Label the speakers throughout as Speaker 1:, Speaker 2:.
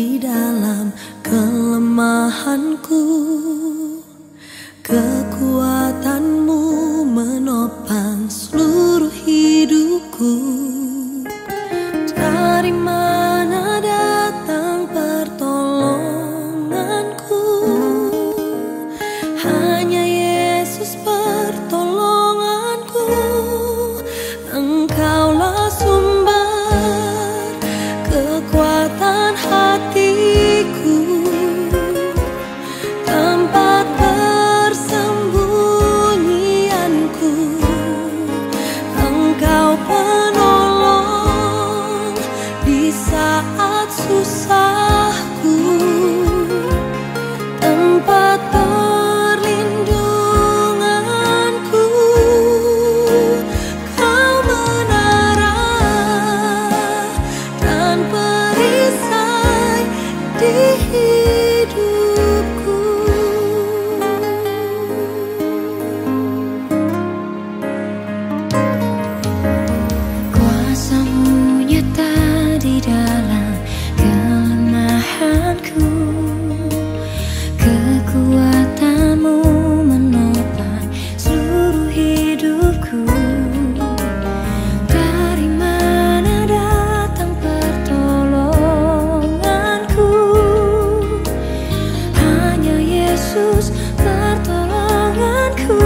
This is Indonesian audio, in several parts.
Speaker 1: di dalam kelemahanku. Kekuatan-Mu menopang seluruh hidupku. Dari mana datang pertolonganku? Hanya Yesus pertolonganku. Engkaulah sumber kekuatan hatiku, tempat persembunyianku. Engkau penolong di saat susahku, tempat perlindunganku. Kau menara dan perisai di hidupku. Kuasa-Mu nyata di dalam kelemahanku. Kekuatan-Mu menopang seluruh hidupku. Dari mana datang pertolonganku? Hanya Yesus pertolonganku.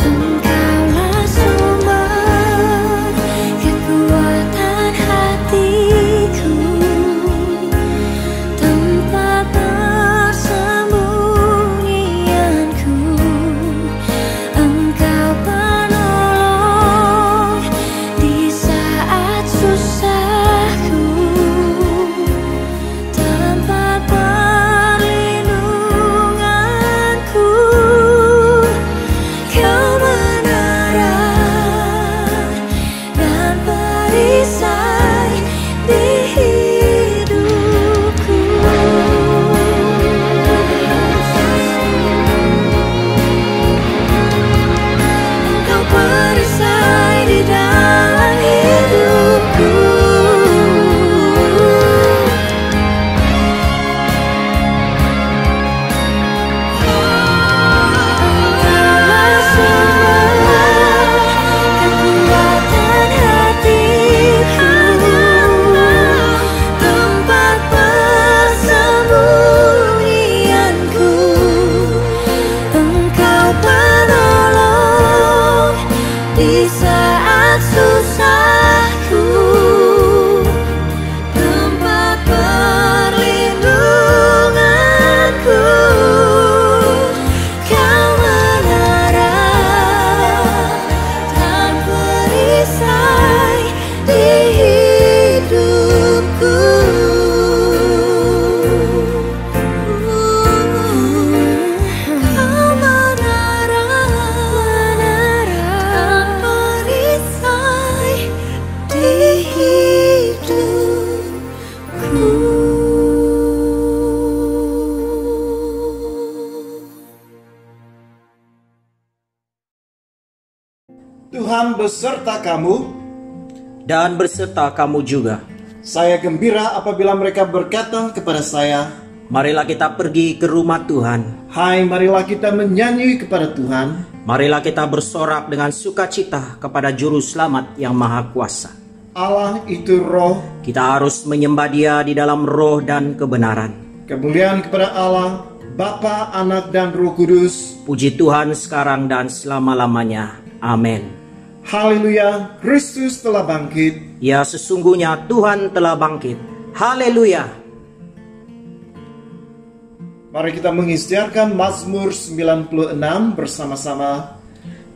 Speaker 1: Engkaulah sumber kekuatan hatiku, tempat persembunyianku. Engkau penolong di saat susahku, tempat perlindunganku. Kau menara dan perisai di hidupku. Engkau perisai di dalam hidupku. Engkaulah sumber kekuatan hatiku, tempat persembunyianku. Engkau penolong di saat susahku, tempat perlindunganku. Kau menara dan perisai di hidupku. Kau menara dan perisai di hidupku.
Speaker 2: Tuhan beserta kamu.
Speaker 3: dan berserta kamu juga.
Speaker 2: Saya gembira apabila mereka berkata kepada saya,
Speaker 3: Marilah kita pergi ke rumah Tuhan.
Speaker 2: hai, marilah kita menyanyi kepada Tuhan.
Speaker 3: Marilah kita bersorak dengan sukacita kepada Juru Selamat yang Maha Kuasa.
Speaker 2: Allah itu roh.
Speaker 3: Kita harus menyembah Dia di dalam roh dan kebenaran.
Speaker 2: Kemuliaan kepada Allah, Bapa, Anak, dan Roh Kudus.
Speaker 3: Puji Tuhan sekarang dan selama-lamanya. Amin.
Speaker 2: Haleluya, Kristus telah bangkit.
Speaker 3: Ya, sesungguhnya Tuhan telah bangkit. Haleluya.
Speaker 2: Mari kita mengisytiharkan Mazmur 96 bersama-sama.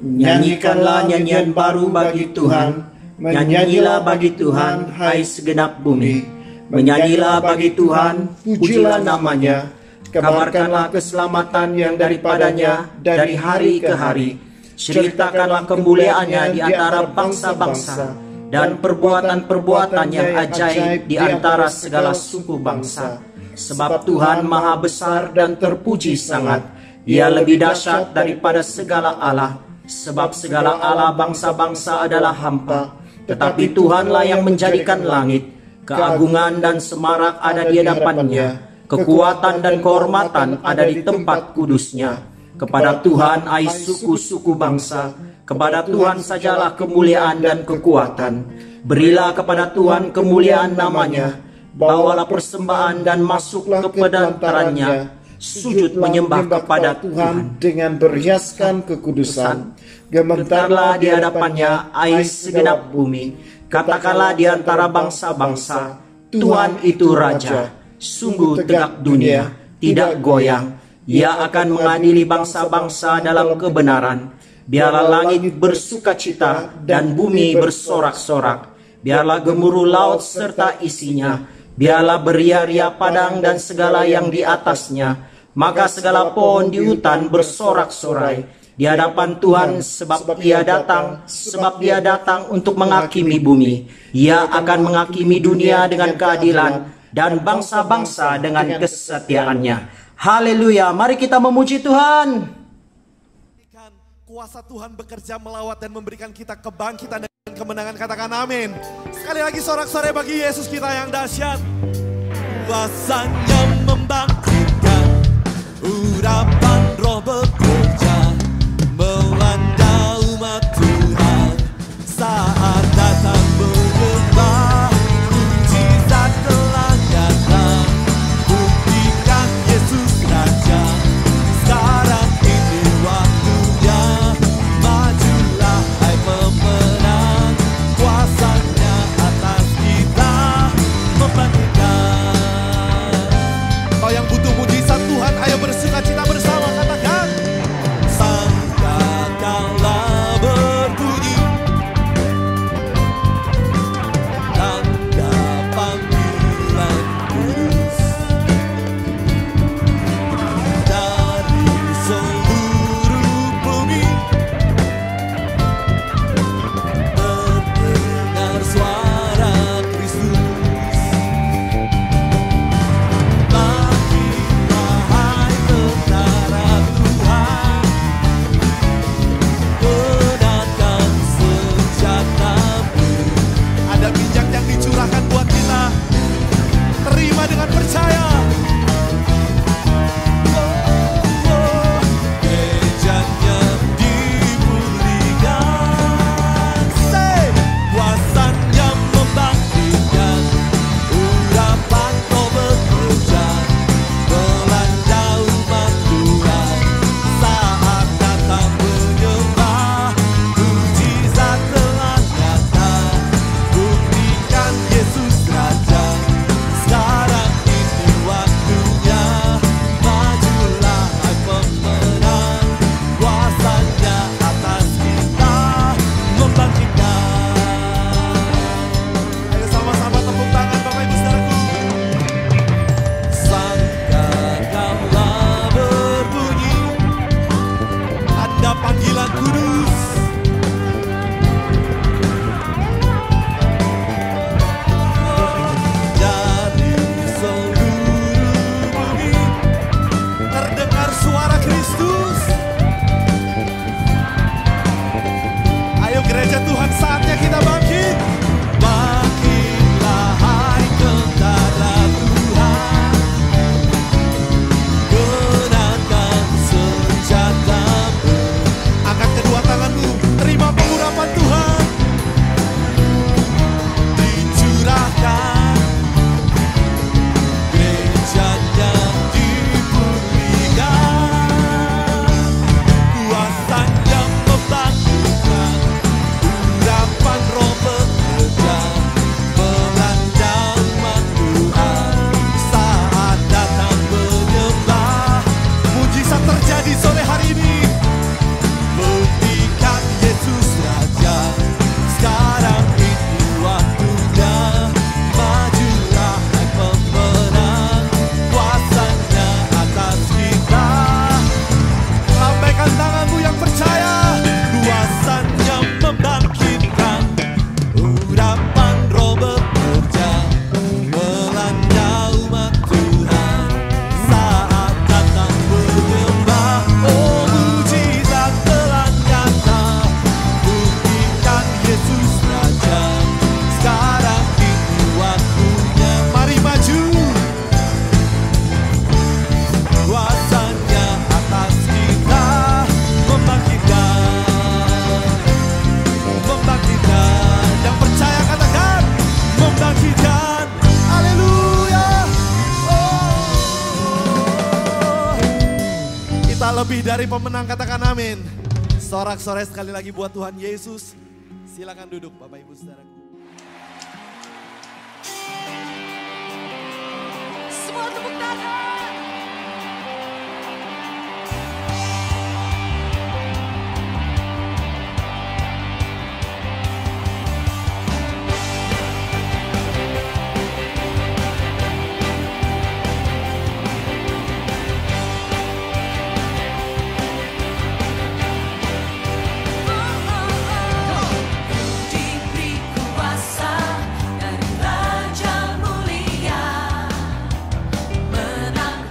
Speaker 3: Nyanyikanlah nyanyian baru bagi Tuhan. Menyanyilah bagi Tuhan, hai segenap bumi. Menyanyilah bagi Tuhan, pujilah namanya. Kabarkanlah keselamatan yang daripadanya dari hari ke hari. Ceritakanlah kemuliaannya di antara bangsa-bangsa, dan perbuatan-perbuatan yang ajaib di antara segala suku bangsa. Sebab Tuhan maha besar dan terpuji sangat. Ia lebih dahsyat daripada segala Allah. Sebab segala Allah bangsa-bangsa adalah hampa, tetapi Tuhanlah yang menjadikan langit. Keagungan dan semarak ada di hadapannya, kekuatan dan kehormatan ada di tempat kudusnya. Kepada Tuhan hai suku-suku bangsa, kepada Tuhan sajalah kemuliaan dan kekuatan. Berilah kepada Tuhan kemuliaan namanya, bawalah persembahan dan masuk ke pedantarannya, sujud menyembah kepada Tuhan
Speaker 2: dengan berhiaskan kekudusan.
Speaker 3: Gementarlah di hadapannya hai segenap bumi, katakanlah di antara bangsa-bangsa, Tuhan itu Raja, sungguh tegak dunia, tidak goyang. Ia akan mengadili bangsa-bangsa dalam kebenaran. Biarlah langit bersukacita dan bumi bersorak-sorak. Biarlah gemuruh laut serta isinya. Biarlah beria-ria padang dan segala yang di atasnya. Maka segala pohon di hutan bersorak-sorai di hadapan Tuhan, sebab Ia datang untuk menghakimi bumi. Ia akan menghakimi dunia dengan keadilan dan bangsa-bangsa dengan kesetiaannya. Haleluya, mari kita memuji Tuhan.
Speaker 4: Kuasa Tuhan bekerja melawat dan memberikan kita kebangkitan dan kemenangan. Katakan amin. Sekali lagi sorak-sorai bagi Yesus kita yang dahsyat. Kuasanya membangkitkan, urapan roh bekerja melanda umat Tuhan. Saat datang menyembah, mujizat telah datang. Buktikan Yesus Raja, sekarang ini waktunya. Majulah hai pemenang, kuasanya atas kita membangkitkan. Kau yang butuh mujizat Tuhan, ayo bersukacita bersama, katakan. lebih dari pemenang, katakan amin. Sorak-sorai sekali lagi buat Tuhan Yesus. Silakan duduk Bapak Ibu Saudaraku.
Speaker 1: Semua tepuk tangan. Diberi kuasa dari Raja Mulia, menang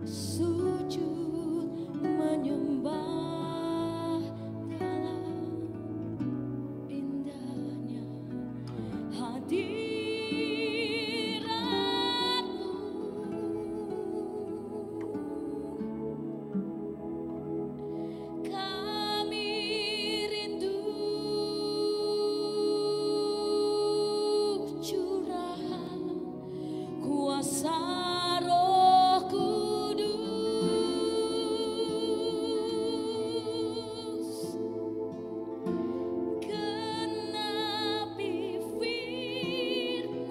Speaker 1: sujud menyembah dalam indahnya hadirat-Mu. Kami rindu curahan kuasa Roh Kudus, genapi firman-Mu,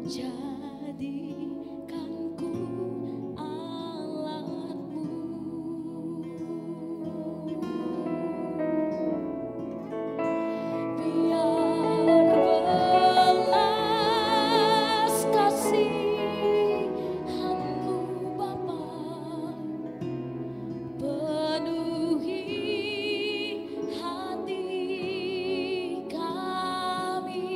Speaker 1: jadikanku alat-Mu. Biar belas kasihan-Mu Bapa penuhi hati kami,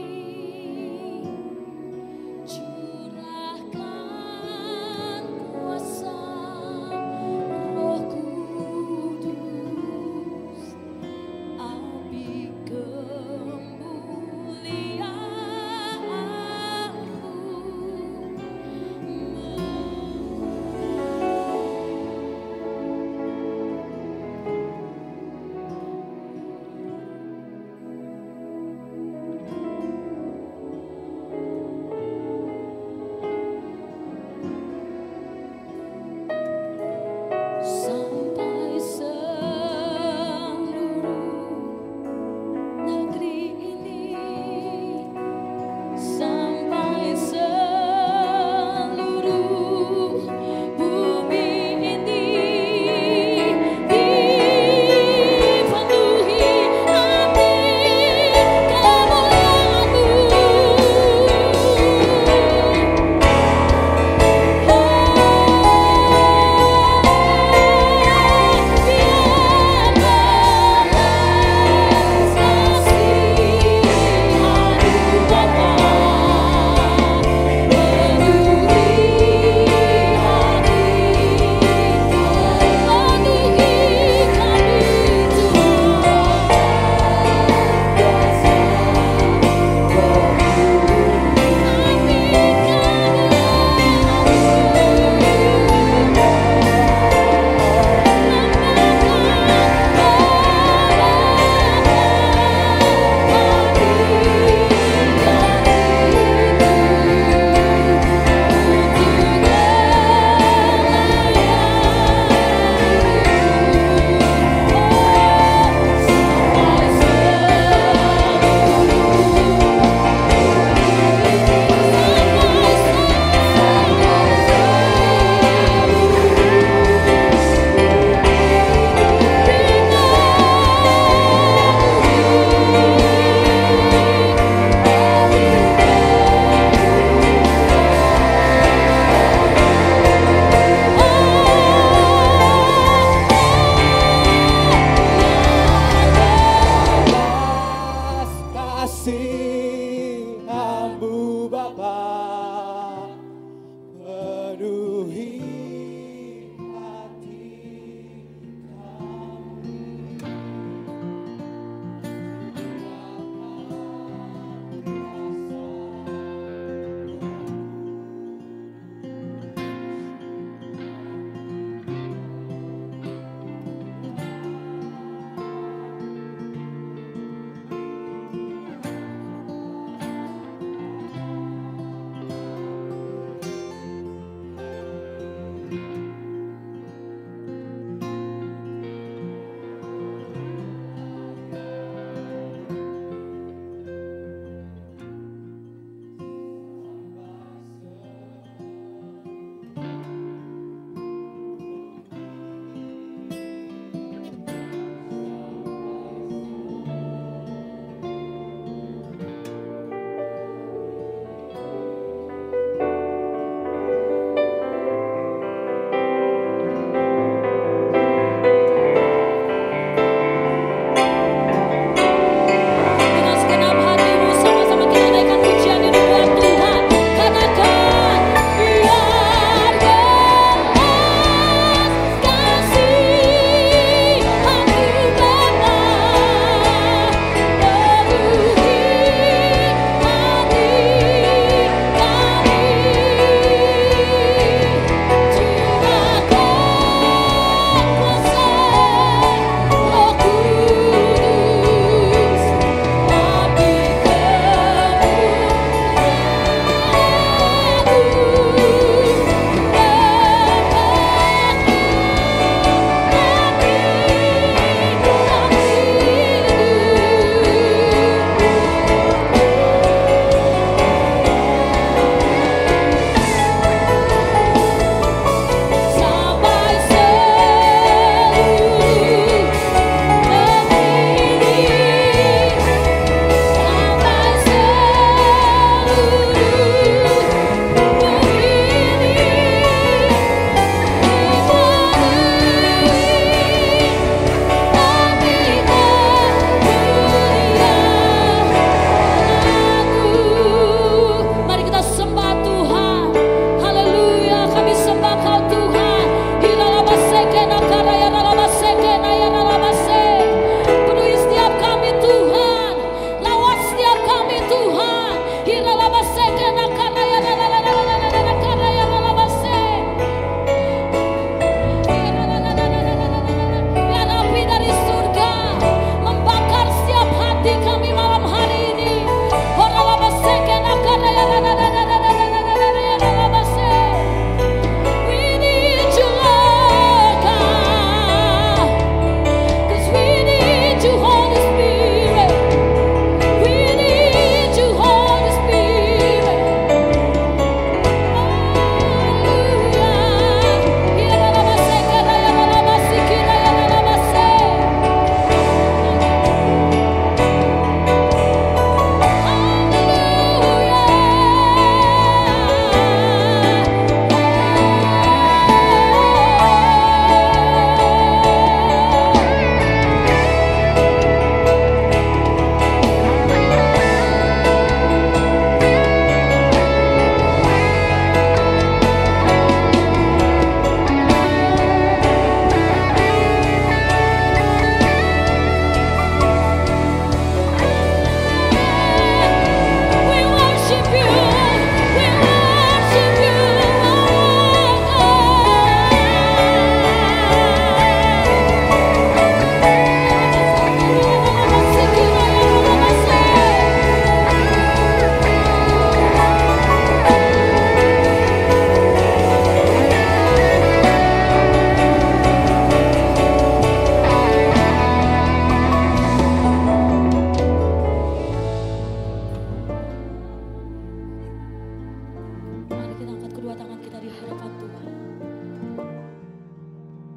Speaker 1: hadapan Tuhan.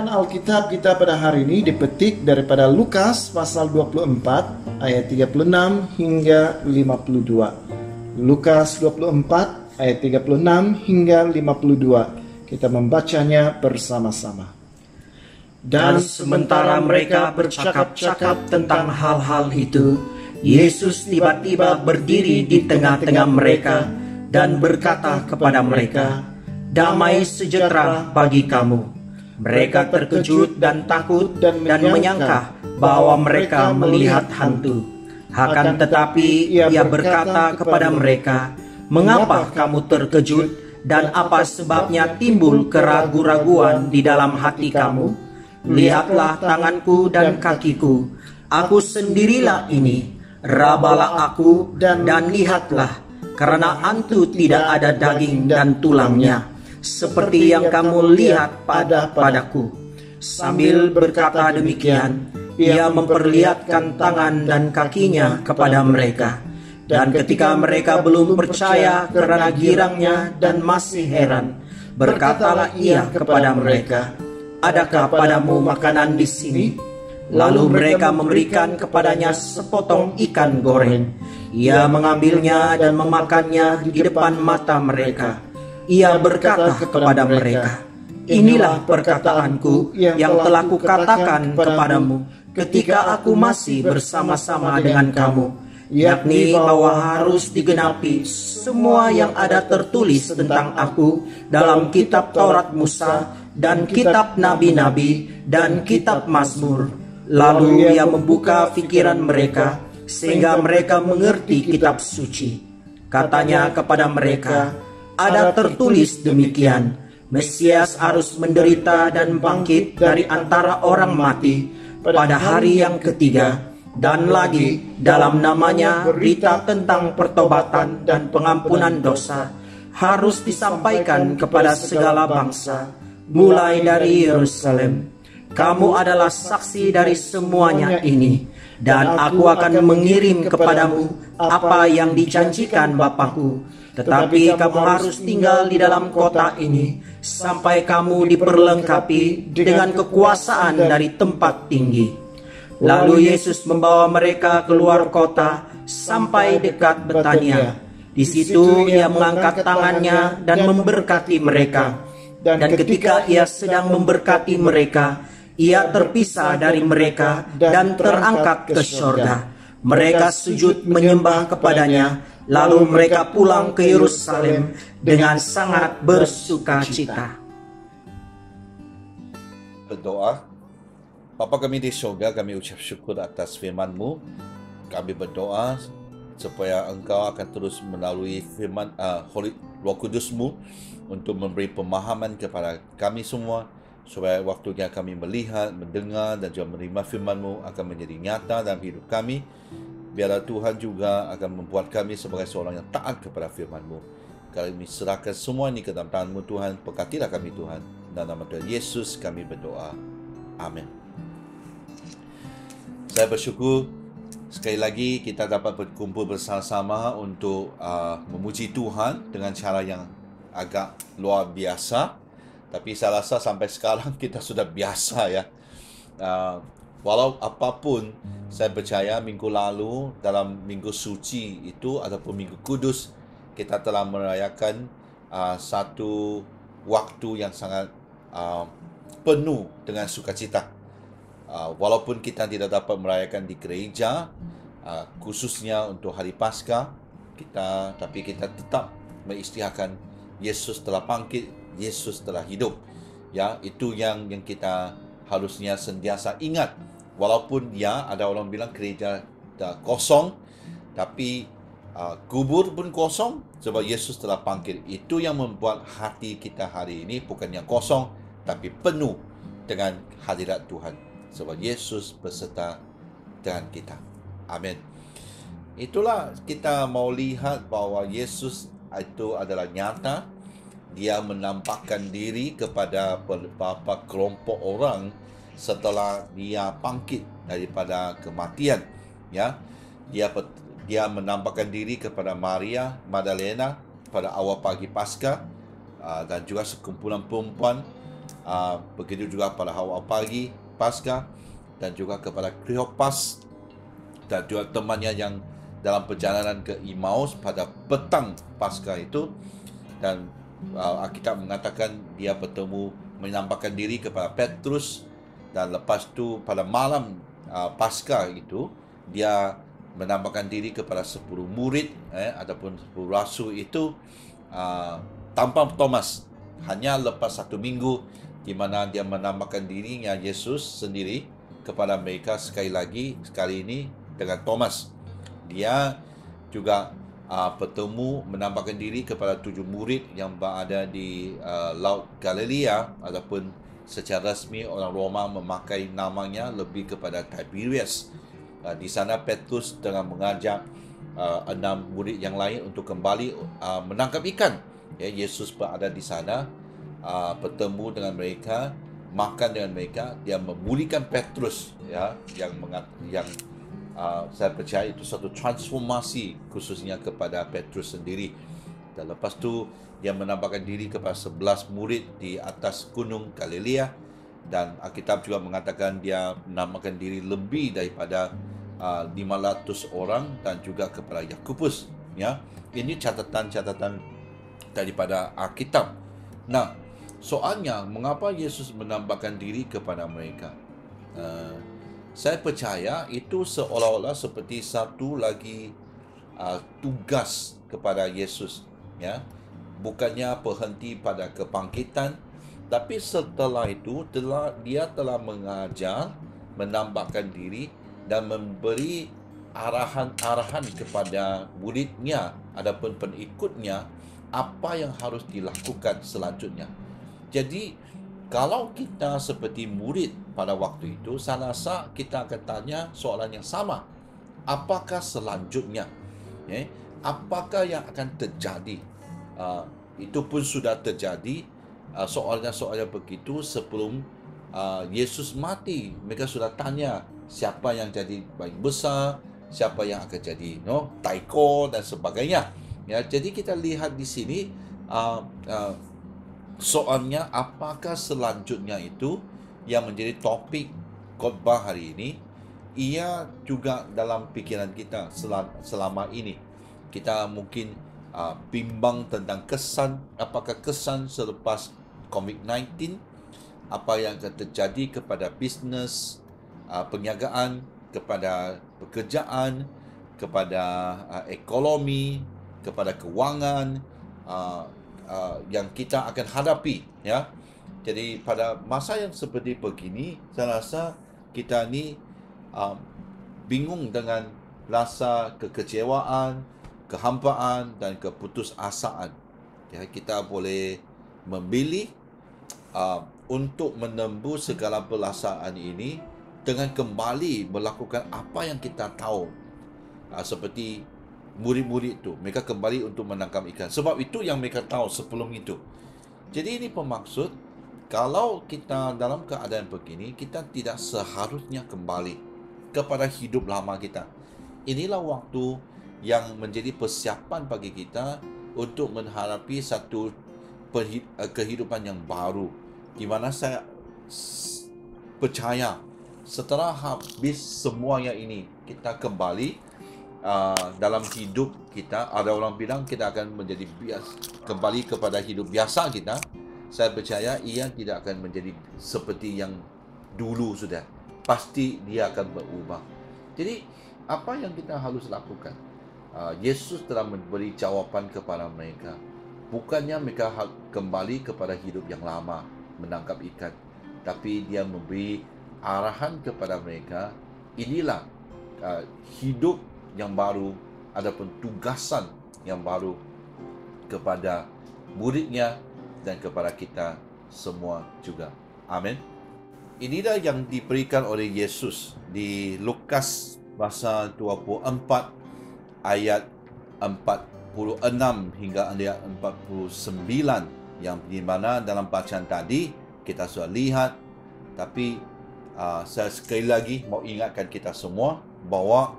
Speaker 2: Alkitab kita pada hari ini dipetik daripada Lukas pasal 24 ayat 36 hingga 52. Lukas 24 ayat 36 hingga 52. Kita membacanya bersama-sama.
Speaker 3: Dan sementara mereka bercakap-cakap tentang hal-hal itu, Yesus tiba-tiba berdiri di tengah-tengah mereka dan berkata kepada mereka, "Damai sejahtera bagi kamu." Mereka terkejut dan takut dan menyangka bahwa mereka melihat hantu. Akan tetapi ia berkata kepada mereka, "Mengapa kamu terkejut dan apa sebabnya timbul keraguan-raguan di dalam hati kamu? Lihatlah tanganku dan kakiku, aku sendirilah ini. Rabalah aku dan lihatlah, karena hantu tidak ada daging dan tulangnya, seperti yang kamu lihat padaku." Sambil berkata demikian, ia memperlihatkan tangan dan kakinya kepada mereka. Dan ketika mereka belum percaya karena girangnya dan masih heran, berkatalah ia kepada mereka, "Adakah padamu makanan di sini?" Lalu mereka memberikan kepadanya sepotong ikan goreng. Ia mengambilnya dan memakannya di depan mata mereka. Ia berkata kepada mereka, "Inilah perkataanku yang telah kukatakan kepadamu ketika aku masih bersama-sama dengan kamu, yakni bahwa harus digenapi semua yang ada tertulis tentang aku dalam kitab Taurat Musa dan kitab Nabi-Nabi dan kitab Mazmur." Lalu ia membuka pikiran mereka sehingga mereka mengerti kitab suci. Katanya kepada mereka, "Ada tertulis demikian, Mesias harus menderita dan bangkit dari antara orang mati pada hari yang ketiga, dan lagi dalam namanya berita tentang pertobatan dan pengampunan dosa harus disampaikan kepada segala bangsa, mulai dari Yerusalem. Kamu adalah saksi dari semuanya ini, dan aku akan mengirim kepadamu apa yang dijanjikan Bapakku. Tetapi kamu harus tinggal di dalam kota ini sampai kamu diperlengkapi dengan kekuasaan dari tempat tinggi." Lalu Yesus membawa mereka keluar kota sampai dekat Betania. Di situ ia mengangkat tangannya dan memberkati mereka. Dan ketika ia sedang memberkati mereka, ia terpisah dari mereka dan terangkat ke sorga. Mereka sujud menyembah kepadanya, lalu mereka pulang ke Yerusalem dengan sangat bersukacita.
Speaker 5: Berdoa. Bapa kami di surga, kami ucap syukur atas firman-Mu. Kami berdoa supaya Engkau akan terus melalui firman Roh Kudus-Mu untuk memberi pemahaman kepada kami semua, supaya waktunya kami melihat, mendengar dan juga menerima firman-Mu akan menjadi nyata dalam hidup kami. Biarlah Tuhan juga akan membuat kami sebagai seorang yang taat kepada firman-Mu. Kami serahkan semua ini ke dalam tangan-Mu Tuhan. Berkatilah kami Tuhan. Dalam nama Tuhan Yesus kami berdoa. Amin. Saya bersyukur sekali lagi kita dapat berkumpul bersama-sama untuk memuji Tuhan dengan cara yang agak luar biasa. Tapi saya rasa sampai sekarang kita sudah biasa ya. Walau apapun, saya percaya minggu lalu dalam minggu suci itu ataupun minggu kudus, kita telah merayakan satu waktu yang sangat penuh dengan sukacita. Walaupun kita tidak dapat merayakan di gereja, khususnya untuk hari Paskah, tapi kita tetap mengisytiharkan Yesus telah bangkit, Yesus telah hidup. Ya, itu yang kita harusnya sentiasa ingat. Walaupun ya ada orang bilang gereja dah kosong, tapi kubur pun kosong sebab Yesus telah bangkit. Itu yang membuat hati kita hari ini bukannya kosong, tapi penuh dengan hadirat Tuhan. Sebab Yesus beserta dengan kita. Amin. Itulah kita mau lihat bahwa Yesus itu adalah nyata. Dia menampakkan diri kepada beberapa kelompok orang setelah dia bangkit daripada kematian. Ya, dia menampakkan diri kepada Maria Magdalena pada awal pagi Paskah. dan juga sekumpulan perempuan, begitu juga pada awal pagi Paskah, dan juga kepada Kleopas dan juga temannya yang dalam perjalanan ke Emmaus pada petang Paskah itu. Dan Alkitab mengatakan dia bertemu, menampakkan diri kepada Petrus, dan lepas tu pada malam Paskah itu dia menampakkan diri kepada 10 murid ataupun 10 rasul itu tanpa Thomas. Hanya lepas 1 minggu di mana dia menampakkan dirinya Yesus sendiri kepada mereka sekali ini dengan Thomas. Dia juga bertemu, menampakkan diri kepada 7 murid yang berada di Laut Galilea, ataupun secara rasmi orang Roma memakai namanya lebih kepada Tiberias. Di sana Petrus dengan mengajak 6 murid yang lain untuk kembali menangkap ikan. Yesus berada di sana, bertemu dengan mereka, makan dengan mereka. Dia memulihkan Petrus, yang saya percaya itu satu transformasi khususnya kepada Petrus sendiri. Dan lepas tu dia menampakkan diri kepada 11 murid di atas gunung Galilea, dan Alkitab juga mengatakan dia menampakkan diri lebih daripada 500 orang, dan juga kepada Yakobus. Ini catatan-catatan daripada Alkitab. Nah, soalnya mengapa Yesus menampakkan diri kepada mereka? Saya percaya itu seolah-olah seperti satu lagi tugas kepada Yesus, bukannya berhenti pada kebangkitan, tapi setelah itu dia telah mengajar, menampakkan diri, dan memberi arahan-arahan kepada muridnya ataupun pengikutnya apa yang harus dilakukan selanjutnya. Jadi kalau kita seperti murid pada waktu itu, saya rasa kita akan tanya soalan yang sama. Apakah selanjutnya? Apakah yang akan terjadi? Itu pun sudah terjadi. Soalnya begitu sebelum Yesus mati. Mereka sudah tanya siapa yang jadi paling besar, siapa yang akan jadi taiko dan sebagainya. Jadi kita lihat di sini soalnya apakah selanjutnya itu yang menjadi topik khotbah hari ini. Ia juga dalam pikiran kita selama ini. Kita mungkin bimbang tentang kesan, apakah kesan selepas COVID-19, apa yang akan terjadi kepada bisnes, perniagaan, kepada pekerjaan, kepada ekonomi, kepada kewangan yang kita akan hadapi. Jadi pada masa yang seperti begini, saya rasa kita ni bingung dengan rasa kekecewaan, kehampaan dan keputusasaan. Kita boleh memilih untuk menembus segala perasaan ini dengan kembali melakukan apa yang kita tahu. Seperti murid-murid itu, mereka kembali untuk menangkap ikan. Sebab itu yang mereka tahu sebelum itu. Jadi ini bermaksud, kalau kita dalam keadaan begini, kita tidak seharusnya kembali kepada hidup lama kita. Inilah waktu yang menjadi persiapan bagi kita untuk menghadapi satu kehidupan yang baru, di mana saya percaya setelah habis semuanya ini, kita kembali dalam hidup kita. Ada orang bilang kita akan menjadi kembali kepada hidup biasa kita. Saya percaya ia tidak akan menjadi seperti yang dulu sudah. Pasti dia akan berubah. Jadi apa yang kita harus lakukan? Yesus telah memberi jawapan kepada mereka. Bukannya mereka kembali kepada hidup yang lama, menangkap ikan, tapi dia memberi arahan kepada mereka. Inilah hidup yang baru, adapun tugasan yang baru kepada muridnya dan kepada kita semua juga. Amin. Inilah yang diberikan oleh Yesus di Lukas pasal 24 ayat 46 hingga ayat 49, yang di mana dalam bacaan tadi kita sudah lihat. Tapi saya sekali lagi mau ingatkan kita semua bahwa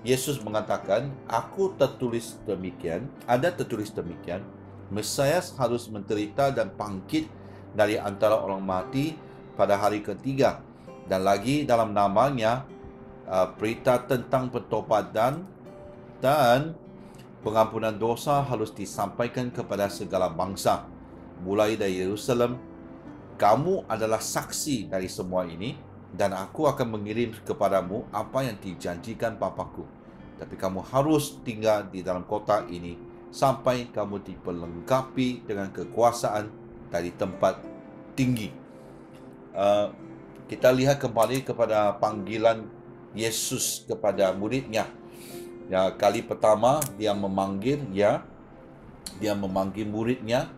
Speaker 5: Yesus mengatakan, aku tertulis demikian, ada tertulis demikian, Mesias harus menderita dan bangkit dari antara orang mati pada hari ketiga. Dan lagi dalam namanya, berita tentang pertobatan dan pengampunan dosa harus disampaikan kepada segala bangsa. Mulai dari Yerusalem, kamu adalah saksi dari semua ini, dan aku akan mengirim kepadamu apa yang dijanjikan Bapa-Ku. Tapi kamu harus tinggal di dalam kota ini sampai kamu diperlengkapi dengan kekuasaan dari tempat tinggi. Kita lihat kembali kepada panggilan Yesus kepada muridnya. Ya, kali pertama dia memanggil muridnya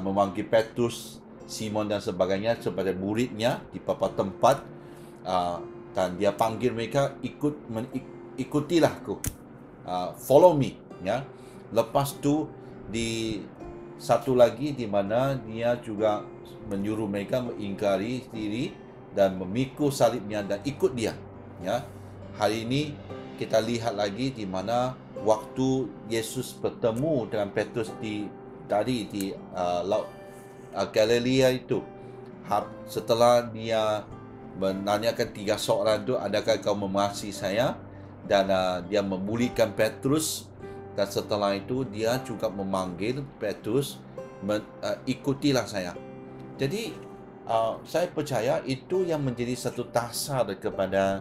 Speaker 5: memanggil Petrus, Simon dan sebagainya sebagai muridnya di beberapa tempat, dan dia panggil mereka ikutilah aku, follow me, ya. Lepas tu di satu lagi di mana dia juga menyuruh mereka mengingkari diri dan memikul salibnya dan ikut dia, ya. Hari ini kita lihat lagi di mana waktu Yesus bertemu dengan Petrus di laut Galilea itu, setelah dia menanyakan 3 soalan itu, adakah kau mengasihi saya, dan dia memulihkan Petrus, dan setelah itu dia juga memanggil Petrus, ikutilah saya. Jadi saya percaya itu yang menjadi satu dasar kepada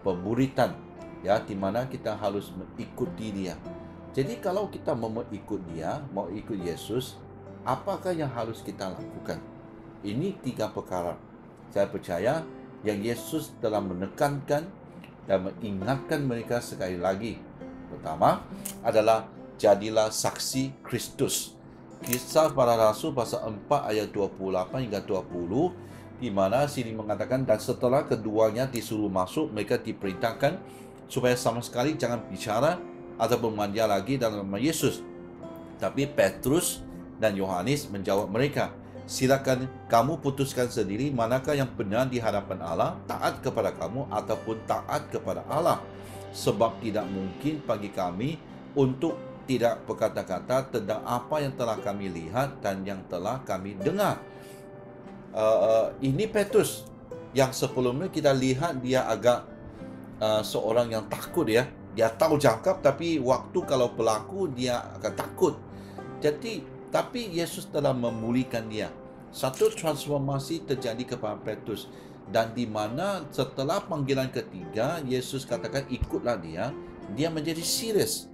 Speaker 5: pemuritan, ya, di mana kita harus mengikuti dia. Jadi kalau kita mau ikut dia, mau ikut Yesus, apakah yang harus kita lakukan? Ini 3 perkara. Saya percaya yang Yesus telah menekankan dan mengingatkan mereka sekali lagi. Pertama adalah jadilah saksi Kristus. Kisah Para Rasul pasal 4 ayat 28 hingga 20, di mana sini mengatakan, dan setelah keduanya disuruh masuk, mereka diperintahkan supaya sama sekali jangan bicara ataupun manja lagi dalam nama Yesus. Tapi Petrus dan Yohanes menjawab mereka, silakan kamu putuskan sendiri manakah yang benar di hadapan Allah, taat kepada kamu ataupun taat kepada Allah. Sebab tidak mungkin bagi kami untuk tidak berkata-kata tentang apa yang telah kami lihat dan yang telah kami dengar. Ini Petrus yang sebelumnya kita lihat dia agak seorang yang takut, ya. Dia tahu cakap, tapi waktu kalau berlaku dia akan takut. Jadi, tapi Yesus telah memulihkan dia. Satu transformasi terjadi kepada Petrus, dan di mana setelah panggilan ketiga Yesus katakan ikutlah dia, dia menjadi serius.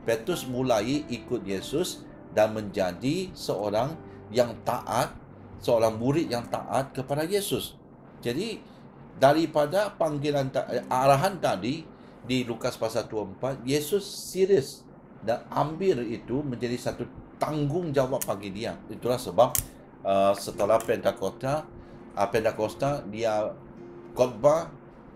Speaker 5: Petrus mulai ikut Yesus dan menjadi seorang yang taat, seorang murid yang taat kepada Yesus. Jadi daripada panggilan arahan tadi di Lukas pasal 24, Yesus serius dan ambil itu menjadi satu tanggungjawab bagi dia. Itulah sebab setelah Pentakosta dia khotbah,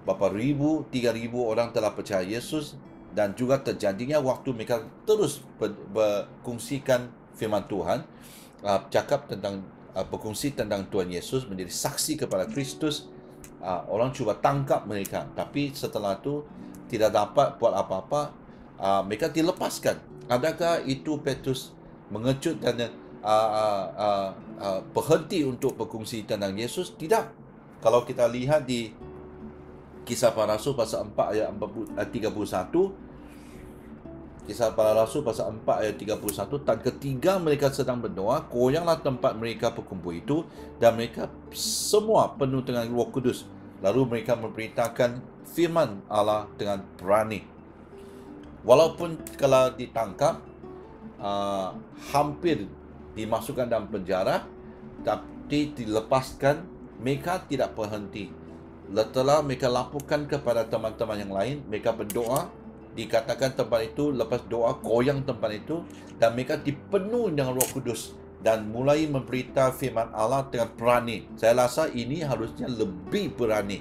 Speaker 5: berapa ribu, 3,000 orang telah percaya Yesus, dan juga terjadinya waktu mereka terus berkongsikan firman Tuhan, cakap tentang berkongsi tentang Tuhan Yesus, menjadi saksi kepada Kristus. Orang cuba tangkap mereka, tapi setelah itu tidak dapat buat apa-apa, mereka dilepaskan. Adakah itu Petrus mengejut dan berhenti untuk berkongsi tentang Yesus? Tidak. Kalau kita lihat di Kisah Para Rasul pasal 4 ayat 31, Kisah Para Rasul pasal 4 ayat 31, dan ketika mereka sedang berdoa, goyanglah tempat mereka berkumpul itu, dan mereka semua penuh dengan Roh Kudus. Lalu mereka memberitakan firman Allah dengan berani. Walaupun kalau ditangkap, hampir dimasukkan dalam penjara, tapi dilepaskan, mereka tidak berhenti. Setelah mereka laporkan kepada teman-teman yang lain, mereka berdoa, dikatakan tempat itu, lepas doa goyang tempat itu, dan mereka dipenuhi dengan Roh Kudus dan mulai memberita firman Allah dengan berani. Saya rasa ini harusnya lebih berani.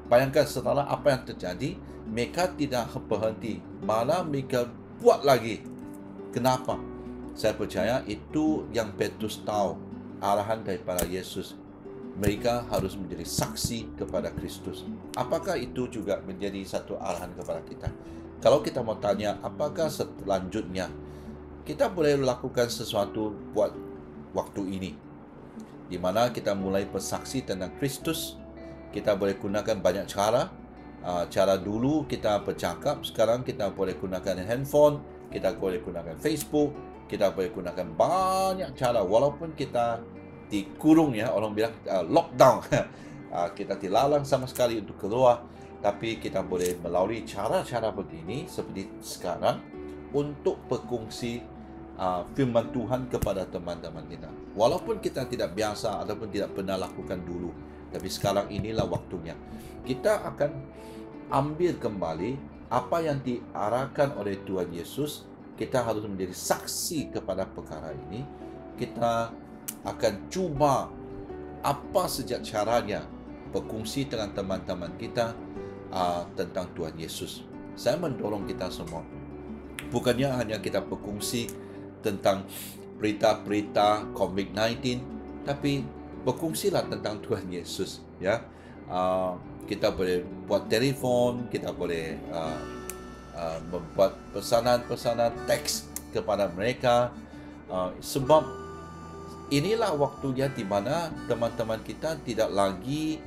Speaker 5: Bayangkan setelah apa yang terjadi, mereka tidak berhenti, malah mereka buat lagi. Kenapa? Saya percaya itu yang Petrus tahu, arahan daripada Yesus. Mereka harus menjadi saksi kepada Kristus. Apakah itu juga menjadi satu arahan kepada kita? Kalau kita mau tanya, apakah selanjutnya kita boleh lakukan sesuatu buat waktu ini, di mana kita mulai bersaksi tentang Kristus. Kita boleh gunakan banyak cara. Cara dulu kita bercakap, sekarang kita boleh gunakan handphone, kita boleh gunakan Facebook, kita boleh gunakan banyak cara. Walaupun kita dikurung, ya, orang bilang lockdown, kita dilarang sama sekali untuk keluar, tapi kita boleh melalui cara-cara begini seperti sekarang untuk berkongsi firman Tuhan kepada teman-teman kita. Walaupun kita tidak biasa ataupun tidak pernah lakukan dulu, tapi sekarang inilah waktunya. Kita akan ambil kembali apa yang diarahkan oleh Tuhan Yesus. Kita harus menjadi saksi kepada perkara ini. Kita akan cuba apa sejak caranya berkongsi dengan teman-teman kita tentang Tuhan Yesus. Saya mendorong kita semua, bukannya hanya kita berkongsi tentang berita-berita COVID-19, tapi berkongsilah tentang Tuhan Yesus, ya. Kita boleh buat telefon, kita boleh membuat pesanan-pesanan teks kepada mereka, sebab inilah waktunya di mana teman-teman kita tidak lagi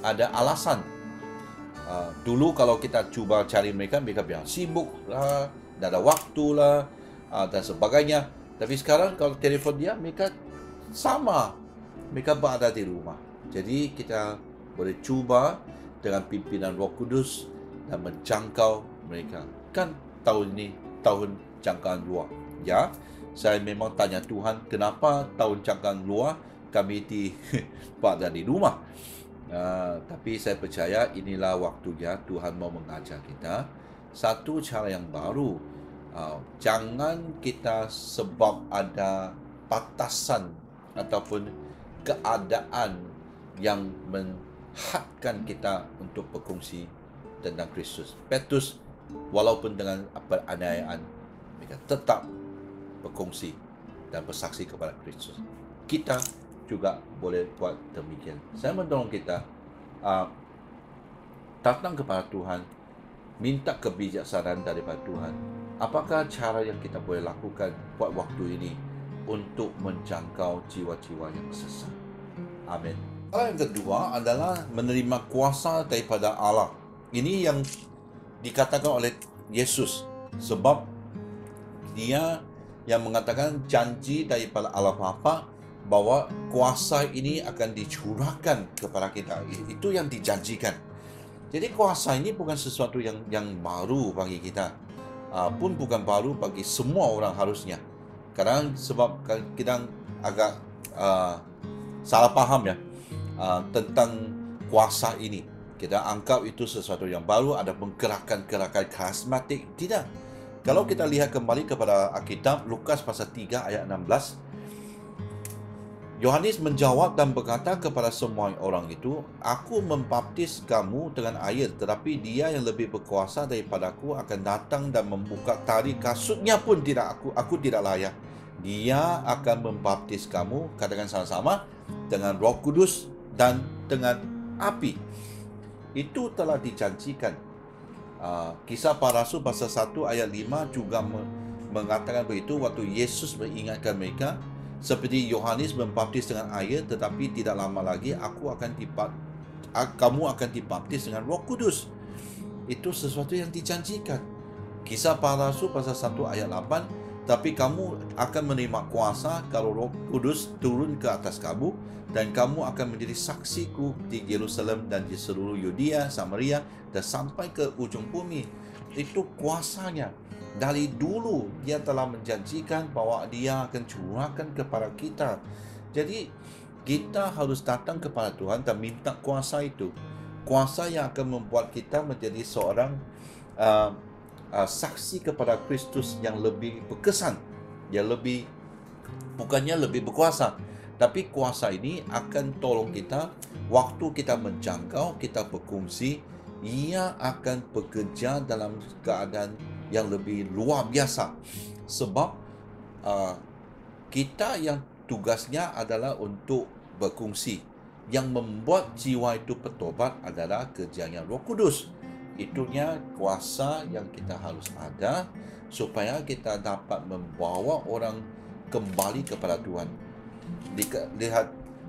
Speaker 5: ada alasan. Dulu kalau kita cuba cari mereka bilang sibuk lah, tidak ada waktu lah, dan sebagainya. Tapi sekarang kalau telefon dia, mereka sama, mereka berada di rumah. Jadi kita boleh cuba dengan pimpinan Roh Kudus dan menjangkau mereka. Kan tahun ini tahun jangkaan luar, ya. Saya memang tanya Tuhan, kenapa tahun jangkaan luar kami berada di rumah? Tapi saya percaya inilah waktunya Tuhan mau mengajar kita satu cara yang baru. Jangan kita sebab ada batasan ataupun keadaan yang menghadkan kita untuk berkongsi tentang Kristus. Petrus, walaupun dengan penganiayaan, mereka tetap berkongsi dan bersaksi kepada Kristus. Kita juga boleh buat demikian. Saya mendorong kita datang kepada Tuhan, minta kebijaksanaan daripada Tuhan. Apakah cara yang kita boleh lakukan buat waktu ini untuk menjangkau jiwa-jiwa yang sesat? Amin. Hal yang kedua adalah menerima kuasa daripada Allah. Ini yang dikatakan oleh Yesus, sebab Dia yang mengatakan janji daripada Allah Bapa bahwa kuasa ini akan dicurahkan kepada kita. Itu yang dijanjikan. Jadi kuasa ini bukan sesuatu yang baru bagi kita, pun bukan baru bagi semua orang harusnya. Kadang sebab kita agak salah paham, ya, tentang kuasa ini. Kita anggap itu sesuatu yang baru, ada gerakan-gerakan karismatik. Tidak. Kalau kita lihat kembali kepada Alkitab, Lukas pasal 3 ayat 16, Yohanes menjawab dan berkata kepada semua orang itu, "Aku membaptis kamu dengan air, tetapi Dia yang lebih berkuasa daripadaku akan datang dan membuka tali kasutnya pun aku tidak layak. Dia akan membaptis kamu," katakan sama-sama, "dengan Roh Kudus dan dengan api." Itu telah dijanjikan. Kisah Para Rasul pasal 1 ayat 5 juga mengatakan begitu, waktu Yesus mengingatkan mereka, "Seperti Yohanes membaptis dengan air, tetapi tidak lama lagi kamu akan dibaptis dengan Roh Kudus." Itu sesuatu yang dijanjikan. Kisah Para Rasul pasal 1 ayat 8, "Tapi kamu akan menerima kuasa kalau Roh Kudus turun ke atas kamu, dan kamu akan menjadi saksiku di Yerusalem dan di seluruh Yudea, Samaria, dan sampai ke ujung bumi." Itu kuasanya. Dari dulu Dia telah menjanjikan bahwa Dia akan curahkan kepada kita. Jadi kita harus datang kepada Tuhan dan minta kuasa itu. Kuasa yang akan membuat kita menjadi seorang saksi kepada Kristus yang lebih berkesan, yang bukannya lebih berkuasa, tapi kuasa ini akan tolong kita waktu kita menjangkau, kita berkongsi. Ia akan bekerja dalam keadaan yang lebih luar biasa, sebab kita yang tugasnya adalah untuk berkongsi. Yang membuat jiwa itu bertobat adalah kerjanya Roh Kudus. itunya kuasa yang kita harus ada supaya kita dapat membawa orang kembali kepada Tuhan. Lihat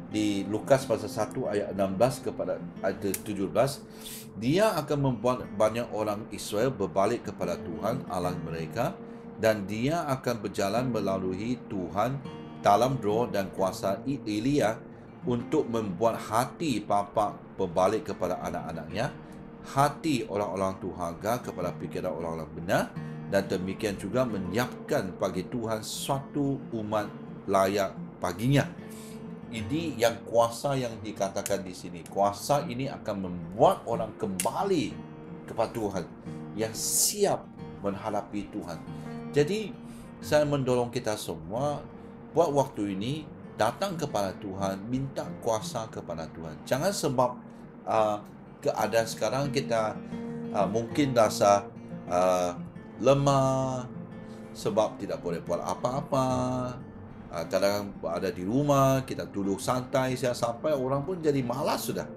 Speaker 5: di Lukas pasal 1 ayat 16 kepada ayat 17, dia akan membuat banyak orang Israel berbalik kepada Tuhan Allah mereka, dan dia akan berjalan melalui Tuhan dalam roh dan kuasa Elia untuk membuat hati bapa berbalik kepada anak-anaknya, hati orang-orang Tuhaga kepada fikiran orang-orang benar, dan demikian juga menyiapkan bagi Tuhan suatu umat layak baginya. Ini yang kuasa yang dikatakan di sini. Kuasa ini akan membuat orang kembali kepada Tuhan, yang siap menghadapi Tuhan. Jadi saya mendorong kita semua buat waktu ini datang kepada Tuhan, minta kuasa kepada Tuhan. Jangan sebab keadaan sekarang kita mungkin rasa lemah sebab tidak boleh buat apa-apa. Kadang-kadang ada di rumah, kita duduk santai sampai orang pun jadi malas sudah.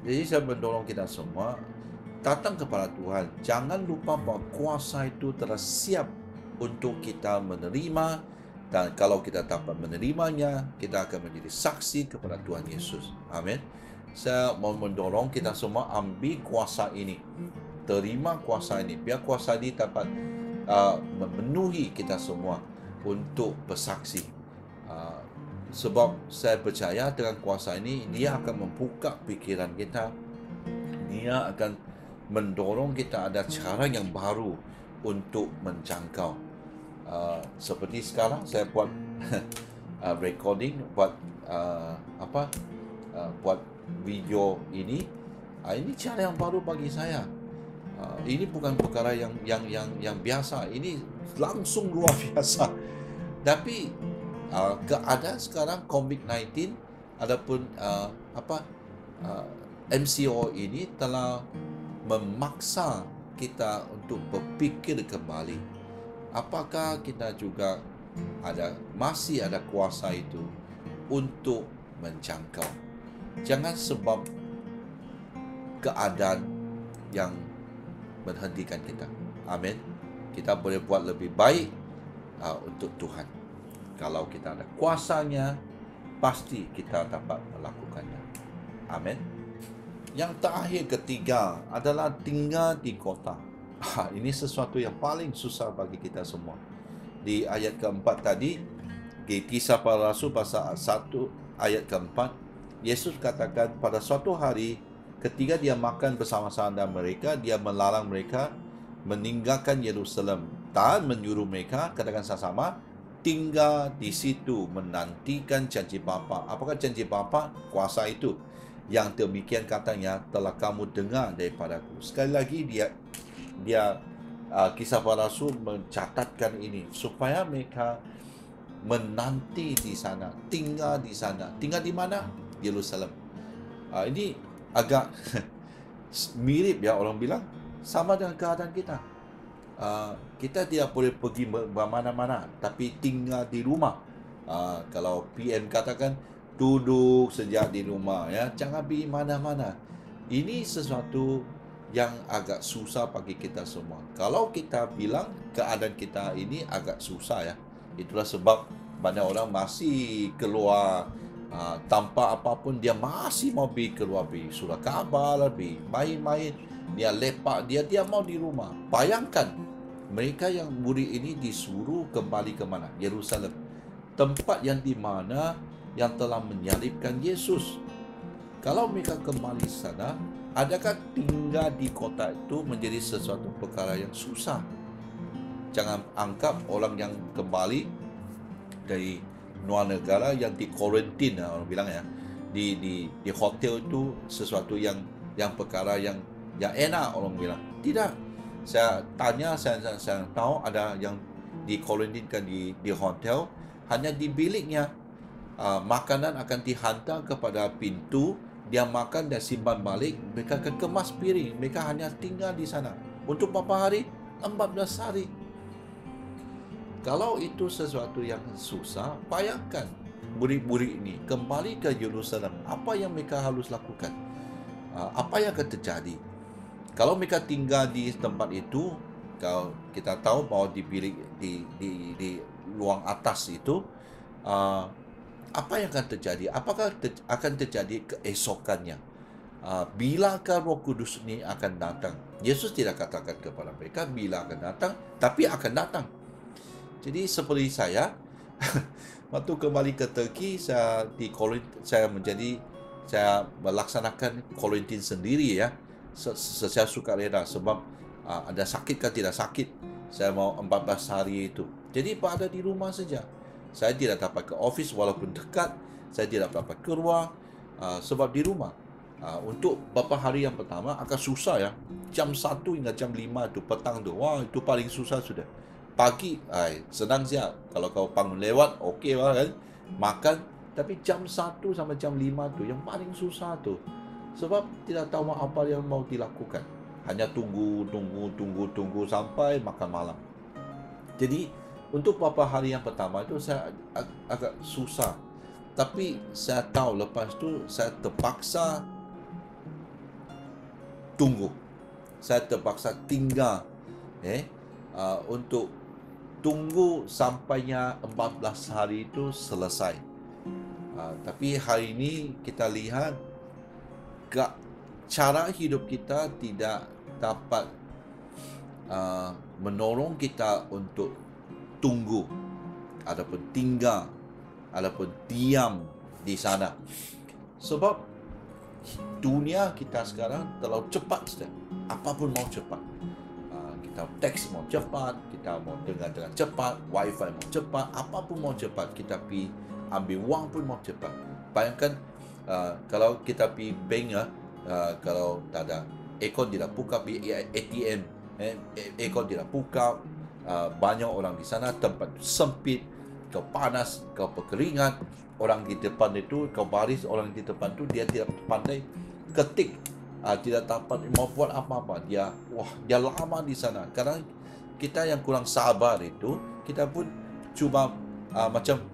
Speaker 5: Jadi saya mendorong kita semua datang kepada Tuhan. Jangan lupa bahwa kuasa itu telah siap untuk kita menerima, dan kalau kita dapat menerimanya, kita akan menjadi saksi kepada Tuhan Yesus. Amin. Saya mau mendorong kita semua ambil kuasa ini, terima kuasa ini, biar kuasa ini dapat memenuhi kita semua untuk bersaksi. Sebab saya percaya dengan kuasa ini, dia akan membuka pikiran kita, dia akan mendorong kita ada cara yang baru untuk menjangkau. Seperti sekarang saya buat recording, buat buat video ini. Ini cara yang baru bagi saya. Ini bukan perkara yang biasa. Ini langsung luar biasa. Tapi keadaan sekarang COVID-19 adapun MCO ini telah memaksa kita untuk berfikir kembali. Apakah kita juga masih ada kuasa itu untuk menjangkau? Jangan sebab keadaan yang menghentikan kita. Amin. Kita boleh buat lebih baik untuk Tuhan. Kalau kita ada kuasanya, pasti kita dapat melakukannya. Amin. Yang terakhir, ketiga adalah tinggal di kota. Ini sesuatu yang paling susah bagi kita semua. Di ayat keempat tadi, di Kisah Para Rasul pasal 1 ayat keempat, Yesus katakan pada suatu hari ketika dia makan bersama-sama dengan mereka, dia melarang mereka meninggalkan Yerusalem dan menyuruh mereka, katakan sama-sama, tinggal di situ menantikan janji Bapa. Apakah janji Bapa? Kuasa itu. Yang demikian katanya telah kamu dengar daripadaku. Sekali lagi dia Kisah Para Rasul mencatatkan ini supaya mereka menanti di sana, tinggal di sana. Tinggal di mana? Yerusalem. Ini agak mirip ya, orang bilang sama dengan keadaan kita. Kita tidak boleh pergi bermana-mana, tapi tinggal di rumah. Kalau PM katakan duduk sejak di rumah, ya, jangan pergi mana-mana. Ini sesuatu yang agak susah bagi kita semua. Kalau kita bilang keadaan kita ini agak susah, ya, itulah sebab banyak orang masih keluar tanpa apapun. Dia masih mau pergi keluar, pergi surah khabar, pergi main-main, dia lepak, dia mau di rumah. Bayangkan mereka yang murid ini disuruh kembali ke mana? Yerusalem, tempat yang di mana yang telah menyalibkan Yesus. Kalau mereka kembali sana, adakah tinggal di kota itu menjadi sesuatu perkara yang susah? Jangan anggap orang yang kembali dari luar negara yang di karantin, orang bilang ya, di hotel itu sesuatu yang perkara yang enak, orang bilang. Tidak. Saya tanya, saya tahu ada yang di karantinkan di hotel, hanya di biliknya. Makanan akan dihantar kepada pintu, dia makan dan simpan balik. Mereka akan kemas piring. Mereka hanya tinggal di sana untuk berapa hari? 14 hari. Kalau itu sesuatu yang susah, bayangkan murid-murid ini kembali ke Yerusalem. Apa yang mereka harus lakukan? Apa yang akan terjadi? Kalau mereka tinggal di tempat itu, kalau kita tahu bahwa di bilik di ruang atas itu, apa yang akan terjadi? Apakah akan terjadi keesokannya? Bilakah Roh Kudus ini akan datang? Yesus tidak katakan kepada mereka bila akan datang, tapi akan datang. Jadi seperti saya, waktu kembali ke Turki, saya melaksanakan Korintin sendiri ya, secara sukarela sebab ada sakit kan tidak sakit. Saya mau 14 hari itu. Jadi berada di rumah saja. Saya tidak dapat ke office walaupun dekat. Saya tidak dapat keluar sebab di rumah. Untuk beberapa hari yang pertama akan susah ya. Jam 1 hingga jam 5 itu petang tu. Wah, itu paling susah sudah. Pagi, senang saja. Kalau kau bangun lewat, okey lah kan. Makan. Tapi jam 1 sampai jam 5 tu yang paling susah tu. Sebab tidak tahu apa yang mau dilakukan. Hanya tunggu sampai makan malam. Jadi, untuk beberapa hari yang pertama itu saya agak susah. Tapi saya tahu lepas tu saya terpaksa tunggu. Saya terpaksa tinggal untuk tunggu sampainya 14 hari itu selesai. Tapi hari ini kita lihat cara hidup kita tidak dapat menolong kita untuk tunggu ataupun tinggal ataupun diam di sana. Sebab dunia kita sekarang terlalu cepat sudah. Apapun mau cepat. Kita teks mau cepat, kita mau dengar dengan cepat, wifi mau cepat, apapun mau cepat. Kita pergi ambil wang pun mau cepat. Bayangkan kalau kita pergi bank kalau tak ada aircon tidak buka, pergi ATM aircon tidak buka, banyak orang di sana, tempat sempit, kau panas, kau berkeringat, orang di depan itu, kau baris orang di depan itu dia tidak pandai ketik, tidak dapat mau buat apa-apa, dia lama di sana. Karena kita yang kurang sabar itu, kita pun cuba macam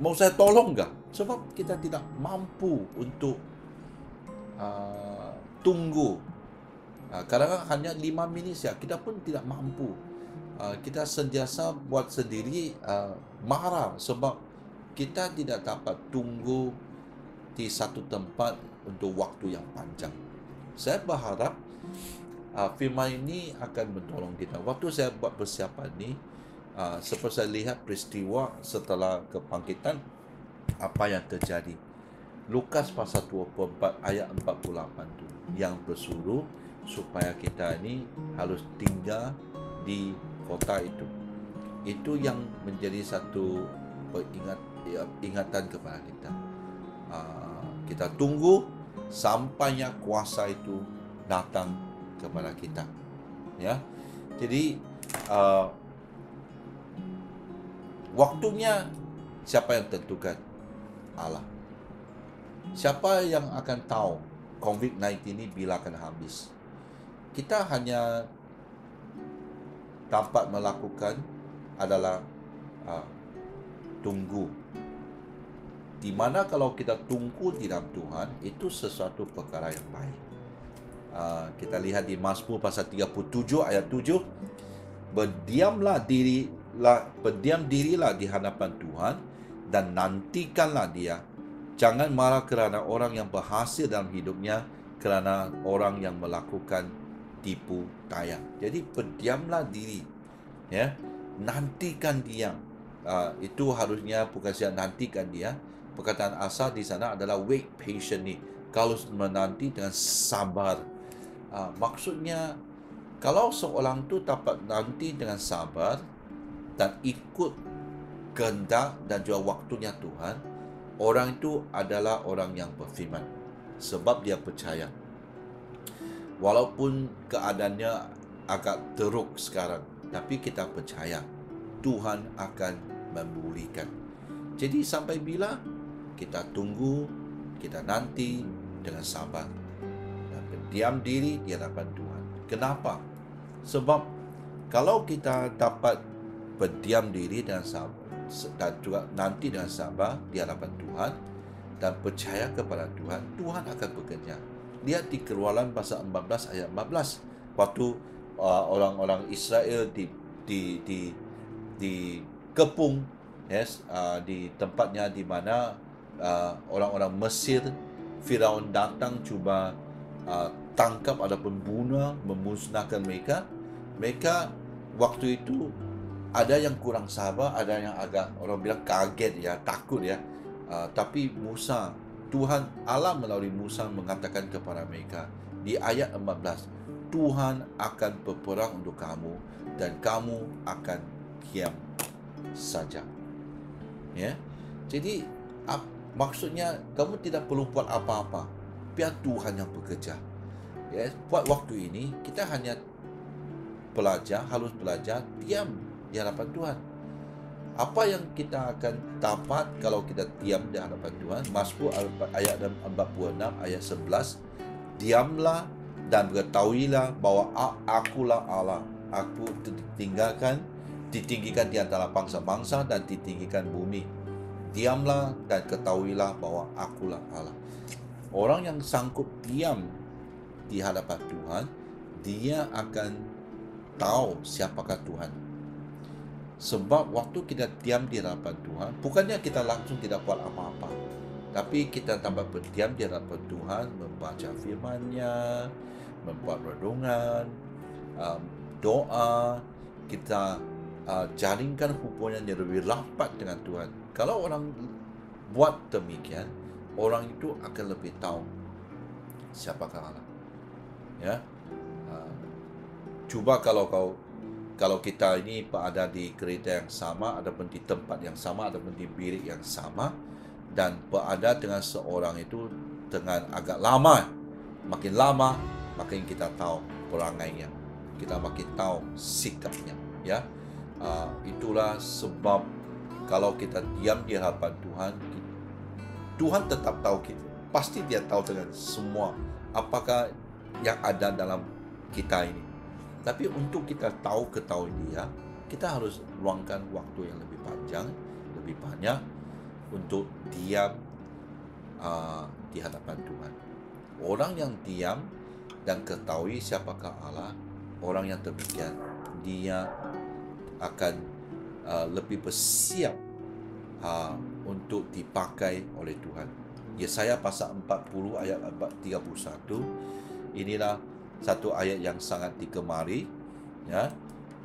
Speaker 5: mau saya tolong enggak? Sebab kita tidak mampu untuk tunggu. Kadang-kadang hanya 5 minit saja, kita pun tidak mampu. Kita sentiasa buat sendiri marah sebab kita tidak dapat tunggu di satu tempat untuk waktu yang panjang. Saya berharap firman ini akan menolong kita. Waktu saya buat persiapan ini, seperti saya lihat peristiwa setelah kebangkitan, apa yang terjadi. Lukas pasal 24 ayat 48 itu yang bersuruh supaya kita ini harus tinggal di kota itu. Itu yang menjadi satu ingatan kepada kita. Kita tunggu sampainya kuasa itu datang kepada kita. Ya, jadi waktunya siapa yang tentukan? Allah. Siapa yang akan tahu COVID-19 ini bila akan habis? Kita hanya dapat melakukan adalah tunggu. Di mana kalau kita tunggu di dalam Tuhan, itu sesuatu perkara yang baik. Kita lihat di Mazmur pasal 37 ayat 7, berdiam dirilah di hadapan Tuhan dan nantikanlah Dia. Jangan marah kerana orang yang berhasil dalam hidupnya, kerana orang yang melakukan tipu daya. Jadi berdiamlah diri, ya, nantikan Dia. Itu harusnya bukan saya nantikan Dia. Perkataan asal di sana adalah wait patiently. Kalau menanti dengan sabar. Maksudnya kalau seorang tu dapat nanti dengan sabar dan ikut kehendak dan juga waktunya Tuhan, orang itu adalah orang yang berfirman. Sebab dia percaya. Walaupun keadaannya agak teruk sekarang, tapi kita percaya Tuhan akan memulihkan. Jadi sampai bila kita tunggu, kita nanti dengan sabar dan berdiam diri di hadapan Tuhan. Kenapa? Sebab kalau kita dapat berdiam diri dengan sabar dan juga nanti dengan sabar di hadapan Tuhan dan percaya kepada Tuhan, Tuhan akan bekerja. lihat di Keluaran pasal 14 ayat 14. Waktu orang-orang Israel dikepung, yes, di tempatnya di mana orang-orang Mesir, Firaun datang cuba tangkap ataupun bunuh, memusnahkan mereka. Mereka waktu itu ada yang kurang sabar, ada yang agak orang bilang kaget ya, takut ya. Tapi Musa, Tuhan Allah melalui Musa mengatakan kepada mereka di ayat 14, Tuhan akan berperang untuk kamu dan kamu akan diam saja. Ya. Jadi maksudnya kamu tidak perlu buat apa-apa. Biar Tuhan yang bekerja. Ya, buat waktu ini kita hanya harus belajar diam di hadapan Tuhan. Apa yang kita akan dapat kalau kita diam di hadapan Tuhan? Mazmur ayat 46 ayat 11. Diamlah dan ketahuilah bahwa akulah Allah. Aku ditinggikan di antara bangsa-bangsa dan ditinggikan bumi. Diamlah dan ketahuilah bahwa akulah Allah. Orang yang sanggup diam di hadapan Tuhan, dia akan tahu siapakah Tuhan. Sebab waktu kita diam di hadapan Tuhan, bukannya kita langsung tidak buat apa-apa, tapi kita dapat berdiam di hadapan Tuhan, membaca firman-Nya, membuat renungan, doa, kita jaringkan hubungan yang lebih rapat dengan Tuhan. Kalau orang buat demikian, orang itu akan lebih tahu siapakah Allah. Ya, cuba kalau kita ini berada di kereta yang sama, ataupun di tempat yang sama, ataupun di bilik yang sama, dan berada dengan seorang itu dengan agak lama, makin lama makin kita tahu perangainya, kita makin tahu sikapnya. Ya, itulah sebab kalau kita diam di hadapan Tuhan, Tuhan tetap tahu kita. Pasti dia tahu dengan semua apakah yang ada dalam kita ini. Tapi untuk kita ketahui dia, kita harus luangkan waktu yang lebih panjang, lebih banyak untuk diam di hadapan Tuhan. Orang yang diam dan ketahui siapakah Allah, orang yang demikian, dia akan lebih bersiap untuk dipakai oleh Tuhan. Yesaya pasal 40 ayat 31. Inilah satu ayat yang sangat digemari, ya.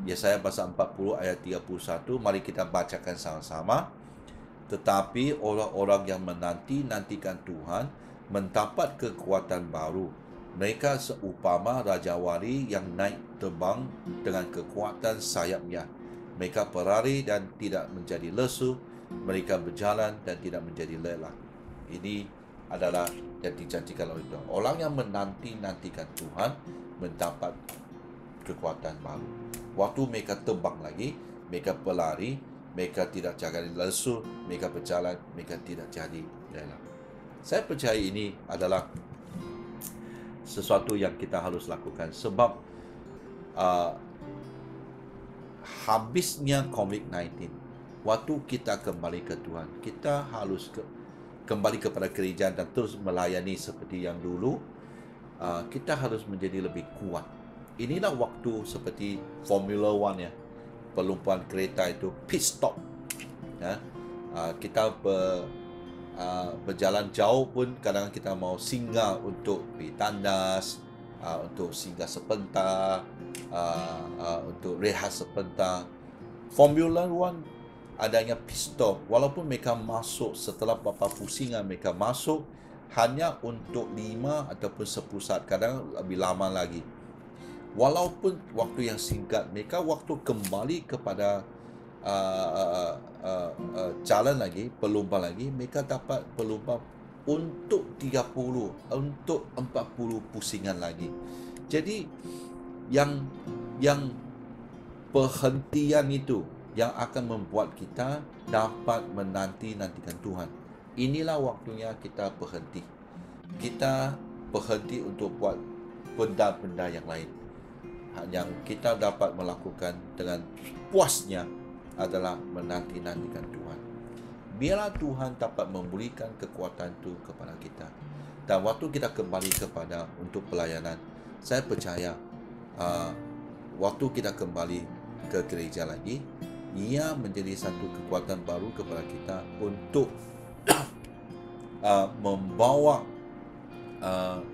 Speaker 5: Yesaya pasal 40 ayat 31. Mari kita bacakan sama-sama. Tetapi orang-orang yang menanti-nantikan Tuhan mendapat kekuatan baru. Mereka seupama rajawali yang naik terbang dengan kekuatan sayapnya. Mereka berlari dan tidak menjadi lesu. Mereka berjalan dan tidak menjadi lelah. Ini adalah yang dijanjikan oleh Tuhan. Orang yang menanti-nantikan Tuhan mendapat kekuatan baru. Waktu mereka terbang lagi, mereka berlari, mereka tidak jadi lesu, mereka berjalan, mereka tidak jadi lelah. Saya percaya ini adalah sesuatu yang kita harus lakukan. Sebab habisnya COVID-19, waktu kita kembali ke Tuhan, kita harus kembali kepada gereja dan terus melayani seperti yang dulu. Kita harus menjadi lebih kuat. Inilah waktu seperti Formula One, ya, pelumpuan kereta itu pit stop. Ya, kita berjalan jauh pun kadang kita mau singgah untuk pergi tandas, untuk singgah sebentar, untuk rehat sebentar. Formula One adanya pit stop, walaupun mereka masuk setelah beberapa pusingan, mereka masuk hanya untuk 5 ataupun 10 saat, kadang lebih lama lagi. Walaupun waktu yang singkat, mereka waktu kembali kepada jalan lagi, berlumba lagi, mereka dapat berlumba untuk 30, untuk 40 pusingan lagi. Jadi yang perhentian itu yang akan membuat kita dapat menanti-nantikan Tuhan. Inilah waktunya kita berhenti. Kita berhenti untuk buat benda-benda yang lain. Yang kita dapat melakukan dengan puasnya adalah menanti-nantikan Tuhan. Biarlah Tuhan dapat memberikan kekuatan itu kepada kita. Dan waktu kita kembali kepada untuk pelayanan, saya percaya waktu kita kembali ke gereja lagi, ia menjadi satu kekuatan baru kepada kita untuk membawa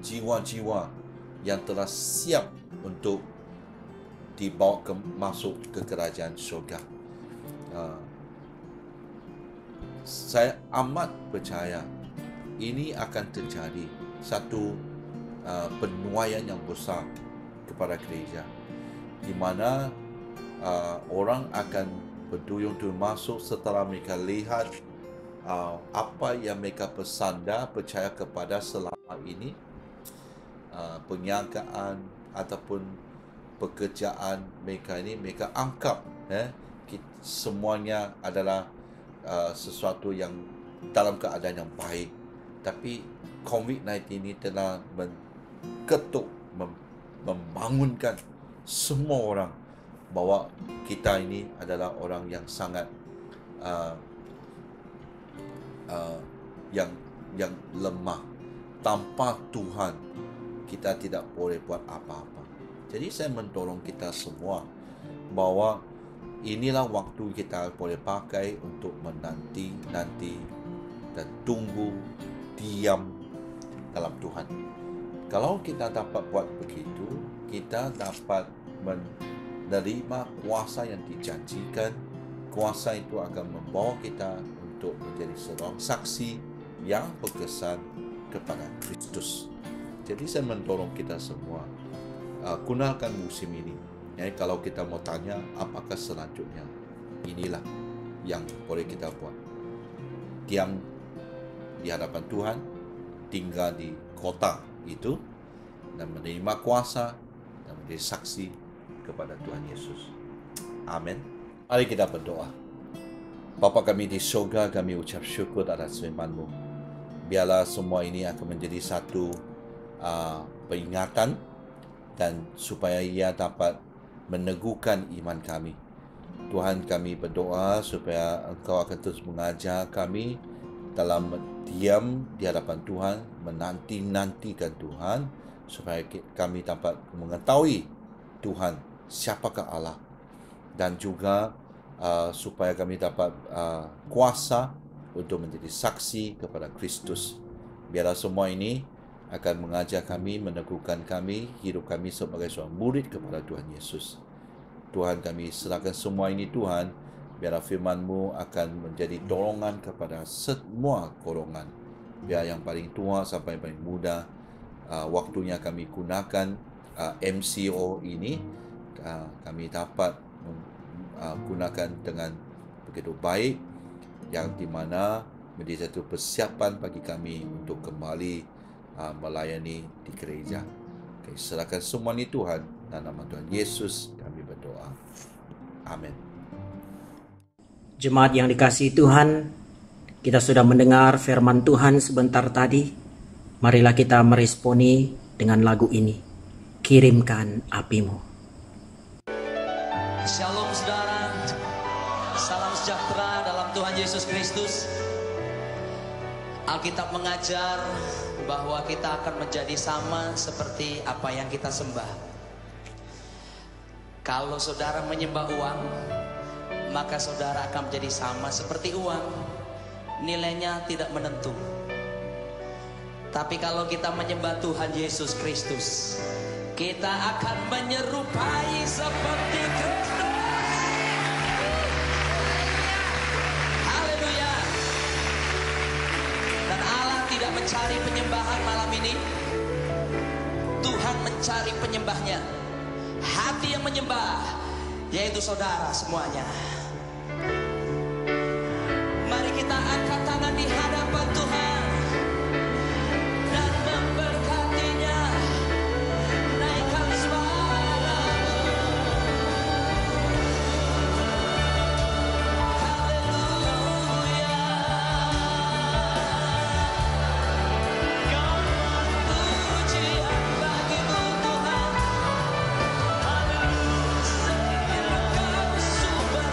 Speaker 5: jiwa-jiwa yang telah siap untuk dibawa masuk ke kerajaan syurga. Saya amat percaya ini akan terjadi satu penuaian yang besar kepada gereja, di mana orang akan berduyun-duyun masuk setelah mereka lihat apa yang mereka bersandar percaya kepada selama ini, perniagaan ataupun pekerjaan mereka ini, mereka anggap semuanya adalah sesuatu yang dalam keadaan yang baik. Tapi COVID-19 ini telah mengetuk, membangunkan semua orang bahawa kita ini adalah orang yang sangat yang lemah. Tanpa Tuhan kita tidak boleh buat apa-apa. Jadi saya mendorong kita semua bahawa inilah waktu kita boleh pakai untuk menanti dan tunggu, diam dalam Tuhan. Kalau kita dapat buat begitu, kita dapat menerima kuasa yang dijanjikan. Kuasa itu akan membawa kita untuk menjadi seorang saksi yang berkesan kepada Kristus. Jadi saya mendorong kita semua, gunakan musim ini. Kalau kita mau tanya apakah selanjutnya, inilah yang boleh kita buat. Diam di hadapan Tuhan, tinggal di kota itu, dan menerima kuasa dan menjadi saksi kepada Tuhan Yesus. Amin. Mari kita berdoa. Bapa kami di surga, kami ucap syukur atas firman-Mu. Biarlah semua ini akan menjadi satu peringatan, dan supaya ia dapat meneguhkan iman kami. Tuhan, kami berdoa supaya Engkau akan terus mengajar kami dalam diam di hadapan Tuhan, menanti-nantikan Tuhan, supaya kami dapat mengetahui Tuhan siapakah Allah, dan juga supaya kami dapat kuasa untuk menjadi saksi kepada Kristus. Biarlah semua ini akan mengajar kami, meneguhkan kami, hidup kami sebagai seorang murid kepada Tuhan Yesus. Tuhan, kami serahkan semua ini Tuhan. Biarlah firman-Mu akan menjadi dorongan kepada semua golongan. Biar yang paling tua sampai yang paling muda, waktunya kami gunakan MCO ini, kami dapat gunakan dengan begitu baik, yang dimana menjadi satu persiapan bagi kami untuk kembali melayani di gereja. Kami serahkan semua ini Tuhan, dalam nama Tuhan Yesus kami berdoa. Amin.
Speaker 3: Jemaat yang dikasihi Tuhan, kita sudah mendengar firman Tuhan sebentar tadi. Marilah kita meresponi dengan lagu ini, Kirimkan Apimu.
Speaker 6: Shalom saudara, salam sejahtera dalam Tuhan Yesus Kristus. Alkitab mengajar bahwa kita akan menjadi sama seperti apa yang kita sembah. Kalau saudara menyembah uang, maka saudara akan menjadi sama seperti uang. Nilainya tidak menentu. Tapi kalau kita menyembah Tuhan Yesus Kristus, kita akan menyerupai seperti Kristus. Haleluya. Dan Allah tidak mencari penyembahan malam ini. Tuhan mencari penyembahnya. Hati yang menyembah, yaitu saudara semuanya. Mari kita angkat tangan di hadapan Tuhan dan memberkatinya. Naikkan suaramu. Haleluya. Pujian bagimu Tuhan. Haleluya. Engkau sumber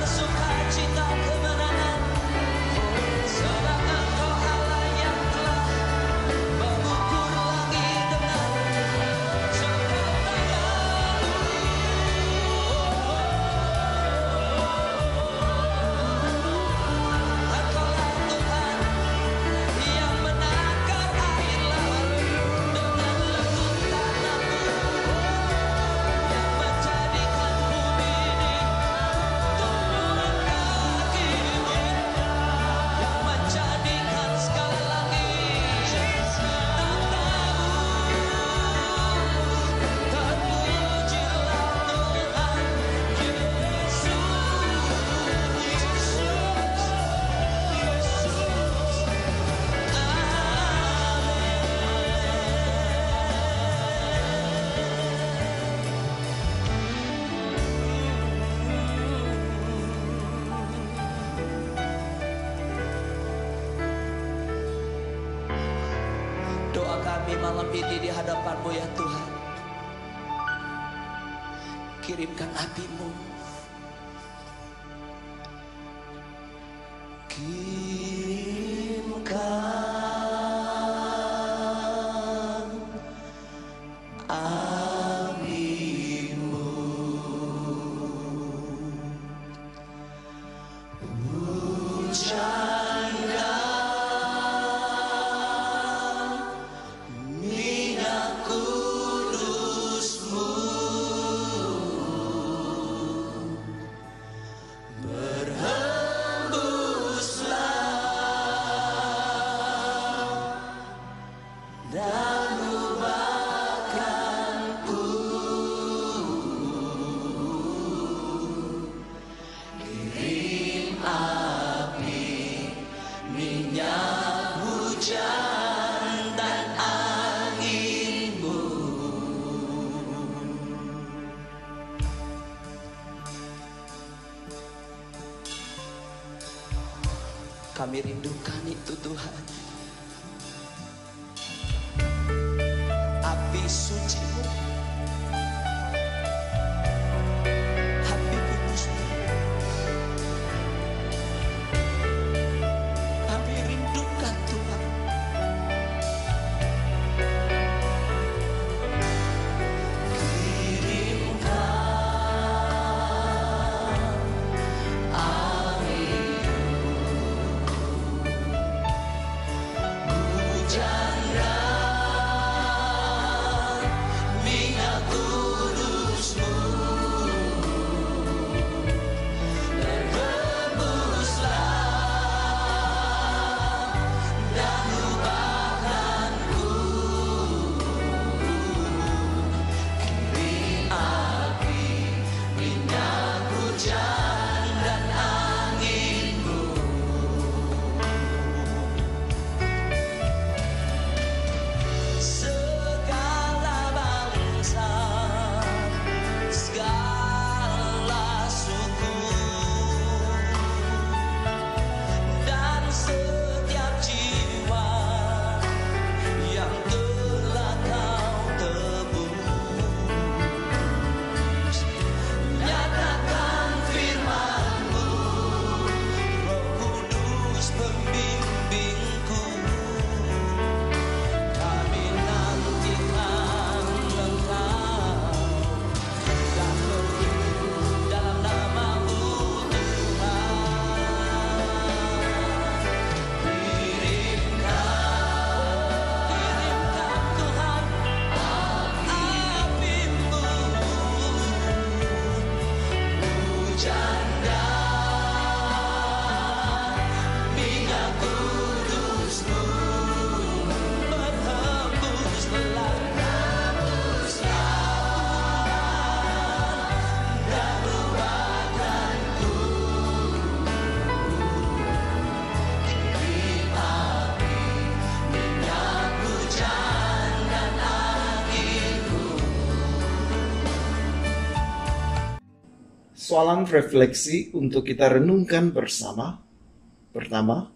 Speaker 6: kami malam ini di hadapan-Mu ya Tuhan. Kirimkan api-Mu. Kirimkan api-Mu. Hujankan minyak kudus-Mu. Dan ubahkanku. Kirim api, minyak hujan dan angin-Mu. Kami rindukan itu Tuhan. Api suci-Mu, api kudus-Mu. Kami rindukan Tuhan. Kirimkan api-Mu. Hujankan minyak kudus-Mu. Dan rebuslah dan ubahkanku. Kirim api, minyak hujan dan angin-Mu. Segala bangsa, segala suku, dan setiap jiwa yang telah Kau tebus. Nyatakan firman-Mu, Roh Kudus pembimbingku. Kami nantikan Engkau dan berlindung dalam nama-Mu Tuhan. Kirimkan Tuhan api-Mu. Hujankan minyak kudus-Mu. Berhembuslah dan ubahkanku. Kirim api, minyak hujan dan angin-Mu.
Speaker 2: Soalan refleksi untuk kita renungkan bersama. Pertama,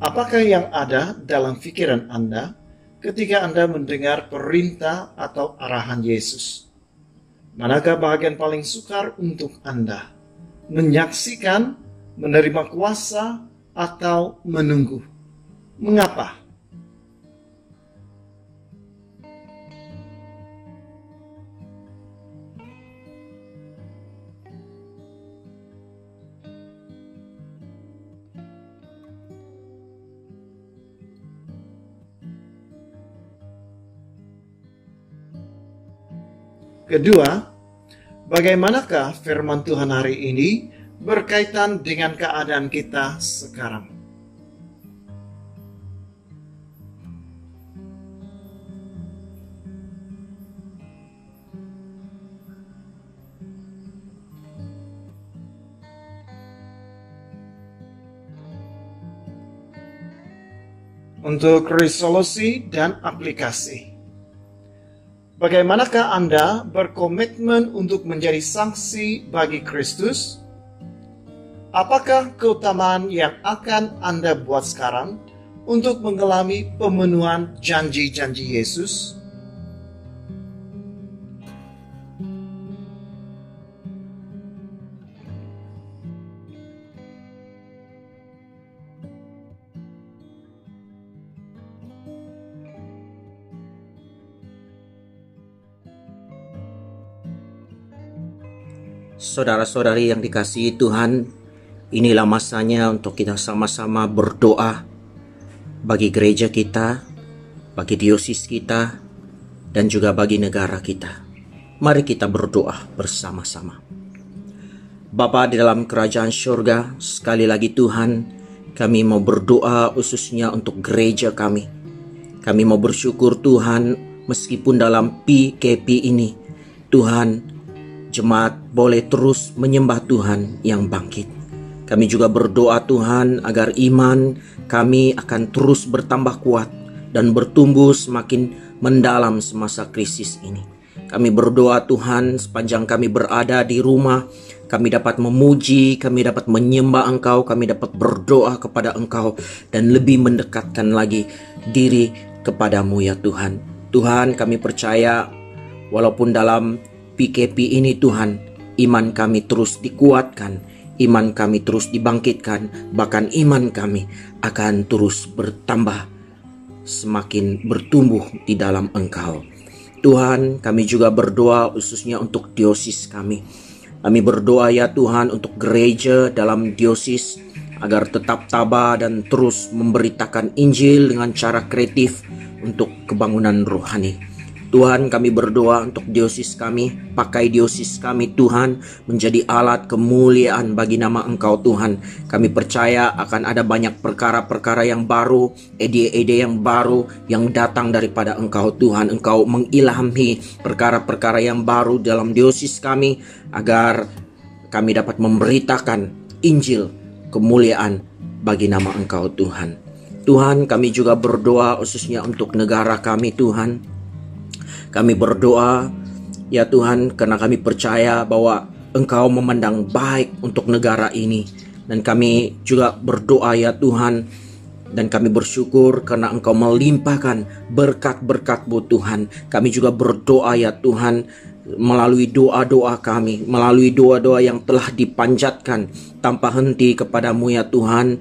Speaker 2: apakah yang ada dalam pikiran Anda ketika Anda mendengar perintah atau arahan Yesus? Manakah bahagian paling sukar untuk Anda? Menyaksikan, menerima kuasa, atau menunggu? Mengapa? Kedua, bagaimanakah firman Tuhan hari ini berkaitan dengan keadaan kita sekarang? Untuk resolusi dan aplikasi. Bagaimanakah Anda berkomitmen untuk menjadi saksi bagi Kristus? Apakah keutamaan yang akan Anda buat sekarang untuk mengalami pemenuhan janji-janji Yesus?
Speaker 3: Saudara-saudari yang dikasihi Tuhan, inilah masanya untuk kita sama-sama berdoa bagi gereja kita, bagi diosis kita, dan juga bagi negara kita. Mari kita berdoa bersama-sama. Bapa di dalam kerajaan surga, sekali lagi Tuhan, kami mau berdoa khususnya untuk gereja kami. Kami mau bersyukur Tuhan, meskipun dalam PKP ini, Tuhan, jemaat boleh terus menyembah Tuhan yang bangkit. Kami juga berdoa Tuhan agar iman kami akan terus bertambah kuat dan bertumbuh semakin mendalam semasa krisis ini. Kami berdoa Tuhan sepanjang kami berada di rumah, kami dapat memuji, kami dapat menyembah Engkau, kami dapat berdoa kepada Engkau dan lebih mendekatkan lagi diri kepadamu ya Tuhan. Tuhan, kami percaya walaupun dalam PKP ini Tuhan, iman kami terus dikuatkan, iman kami terus dibangkitkan, bahkan iman kami akan terus bertambah, semakin bertumbuh di dalam Engkau. Tuhan, kami juga berdoa khususnya untuk diosis kami. Kami berdoa ya Tuhan untuk gereja dalam diosis agar tetap tabah dan terus memberitakan Injil dengan cara kreatif untuk kebangunan rohani. Tuhan, kami berdoa untuk diosis kami, pakai diosis kami Tuhan menjadi alat kemuliaan bagi nama Engkau Tuhan. Kami percaya akan ada banyak perkara-perkara yang baru, ide-ide yang baru yang datang daripada Engkau Tuhan. Engkau mengilhami perkara-perkara yang baru dalam diosis kami agar kami dapat memberitakan Injil kemuliaan bagi nama Engkau Tuhan. Tuhan, kami juga berdoa khususnya untuk negara kami Tuhan. Kami berdoa ya Tuhan karena kami percaya bahwa Engkau memandang baik untuk negara ini. Dan kami juga berdoa ya Tuhan, dan kami bersyukur karena Engkau melimpahkan berkat-berkat-Mu Tuhan. Kami juga berdoa ya Tuhan melalui doa-doa kami, melalui doa-doa yang telah dipanjatkan tanpa henti kepadamu ya Tuhan.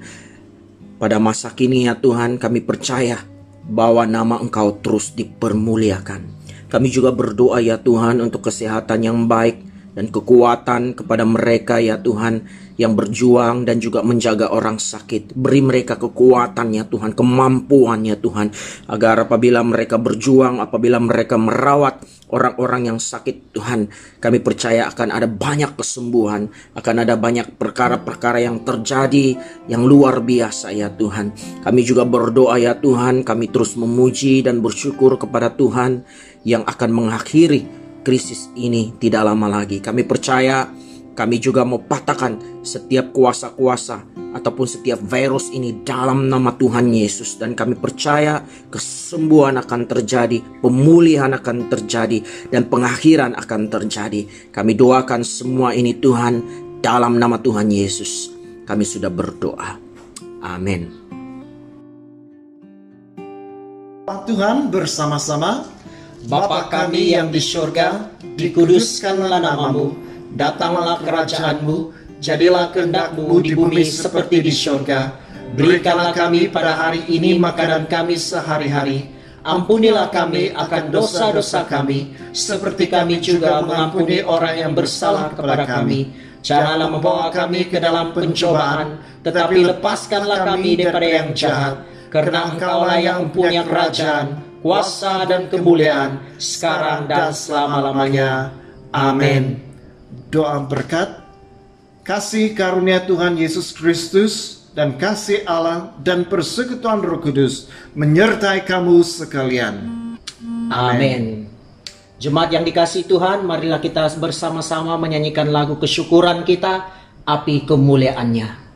Speaker 3: Pada masa kini ya Tuhan, kami percaya bahwa nama Engkau terus dipermuliakan. Kami juga berdoa ya Tuhan untuk kesehatan yang baik dan kekuatan kepada mereka ya Tuhan yang berjuang dan juga menjaga orang sakit. Beri mereka kekuatan ya Tuhan, kemampuan ya Tuhan, agar apabila mereka berjuang, apabila mereka merawat orang-orang yang sakit Tuhan, kami percaya akan ada banyak kesembuhan, akan ada banyak perkara-perkara yang terjadi yang luar biasa ya Tuhan. Kami juga berdoa ya Tuhan, kami terus memuji dan bersyukur kepada Tuhan yang akan mengakhiri krisis ini tidak lama lagi. Kami percaya, kami juga mau patahkan setiap kuasa-kuasa ataupun setiap virus ini dalam nama Tuhan Yesus. Dan kami percaya kesembuhan akan terjadi, pemulihan akan terjadi, dan pengakhiran akan terjadi. Kami doakan semua ini Tuhan dalam nama Tuhan Yesus. Kami sudah berdoa. Amin.
Speaker 2: Tuhan bersama-sama.
Speaker 3: Bapa kami yang di surga, dikuduskanlah namamu, datanglah kerajaanmu, jadilah kehendak-Mu di bumi seperti di surga. Berikanlah kami pada hari ini makanan kami sehari-hari. Ampunilah kami akan dosa-dosa kami, seperti kami juga mengampuni orang yang bersalah kepada kami. Janganlah membawa kami ke dalam pencobaan, tetapi lepaskanlah kami daripada yang jahat. Karena Engkaulah yang mempunyai kerajaan, kuasa dan kemuliaan sekarang dan selama-lamanya. Amin.
Speaker 2: Doa berkat, kasih karunia Tuhan Yesus Kristus dan kasih Allah dan persekutuan Roh Kudus menyertai kamu sekalian.
Speaker 3: Amin. Jemaat yang dikasihi Tuhan, marilah kita bersama-sama menyanyikan lagu kesyukuran kita, Api Kemuliaannya.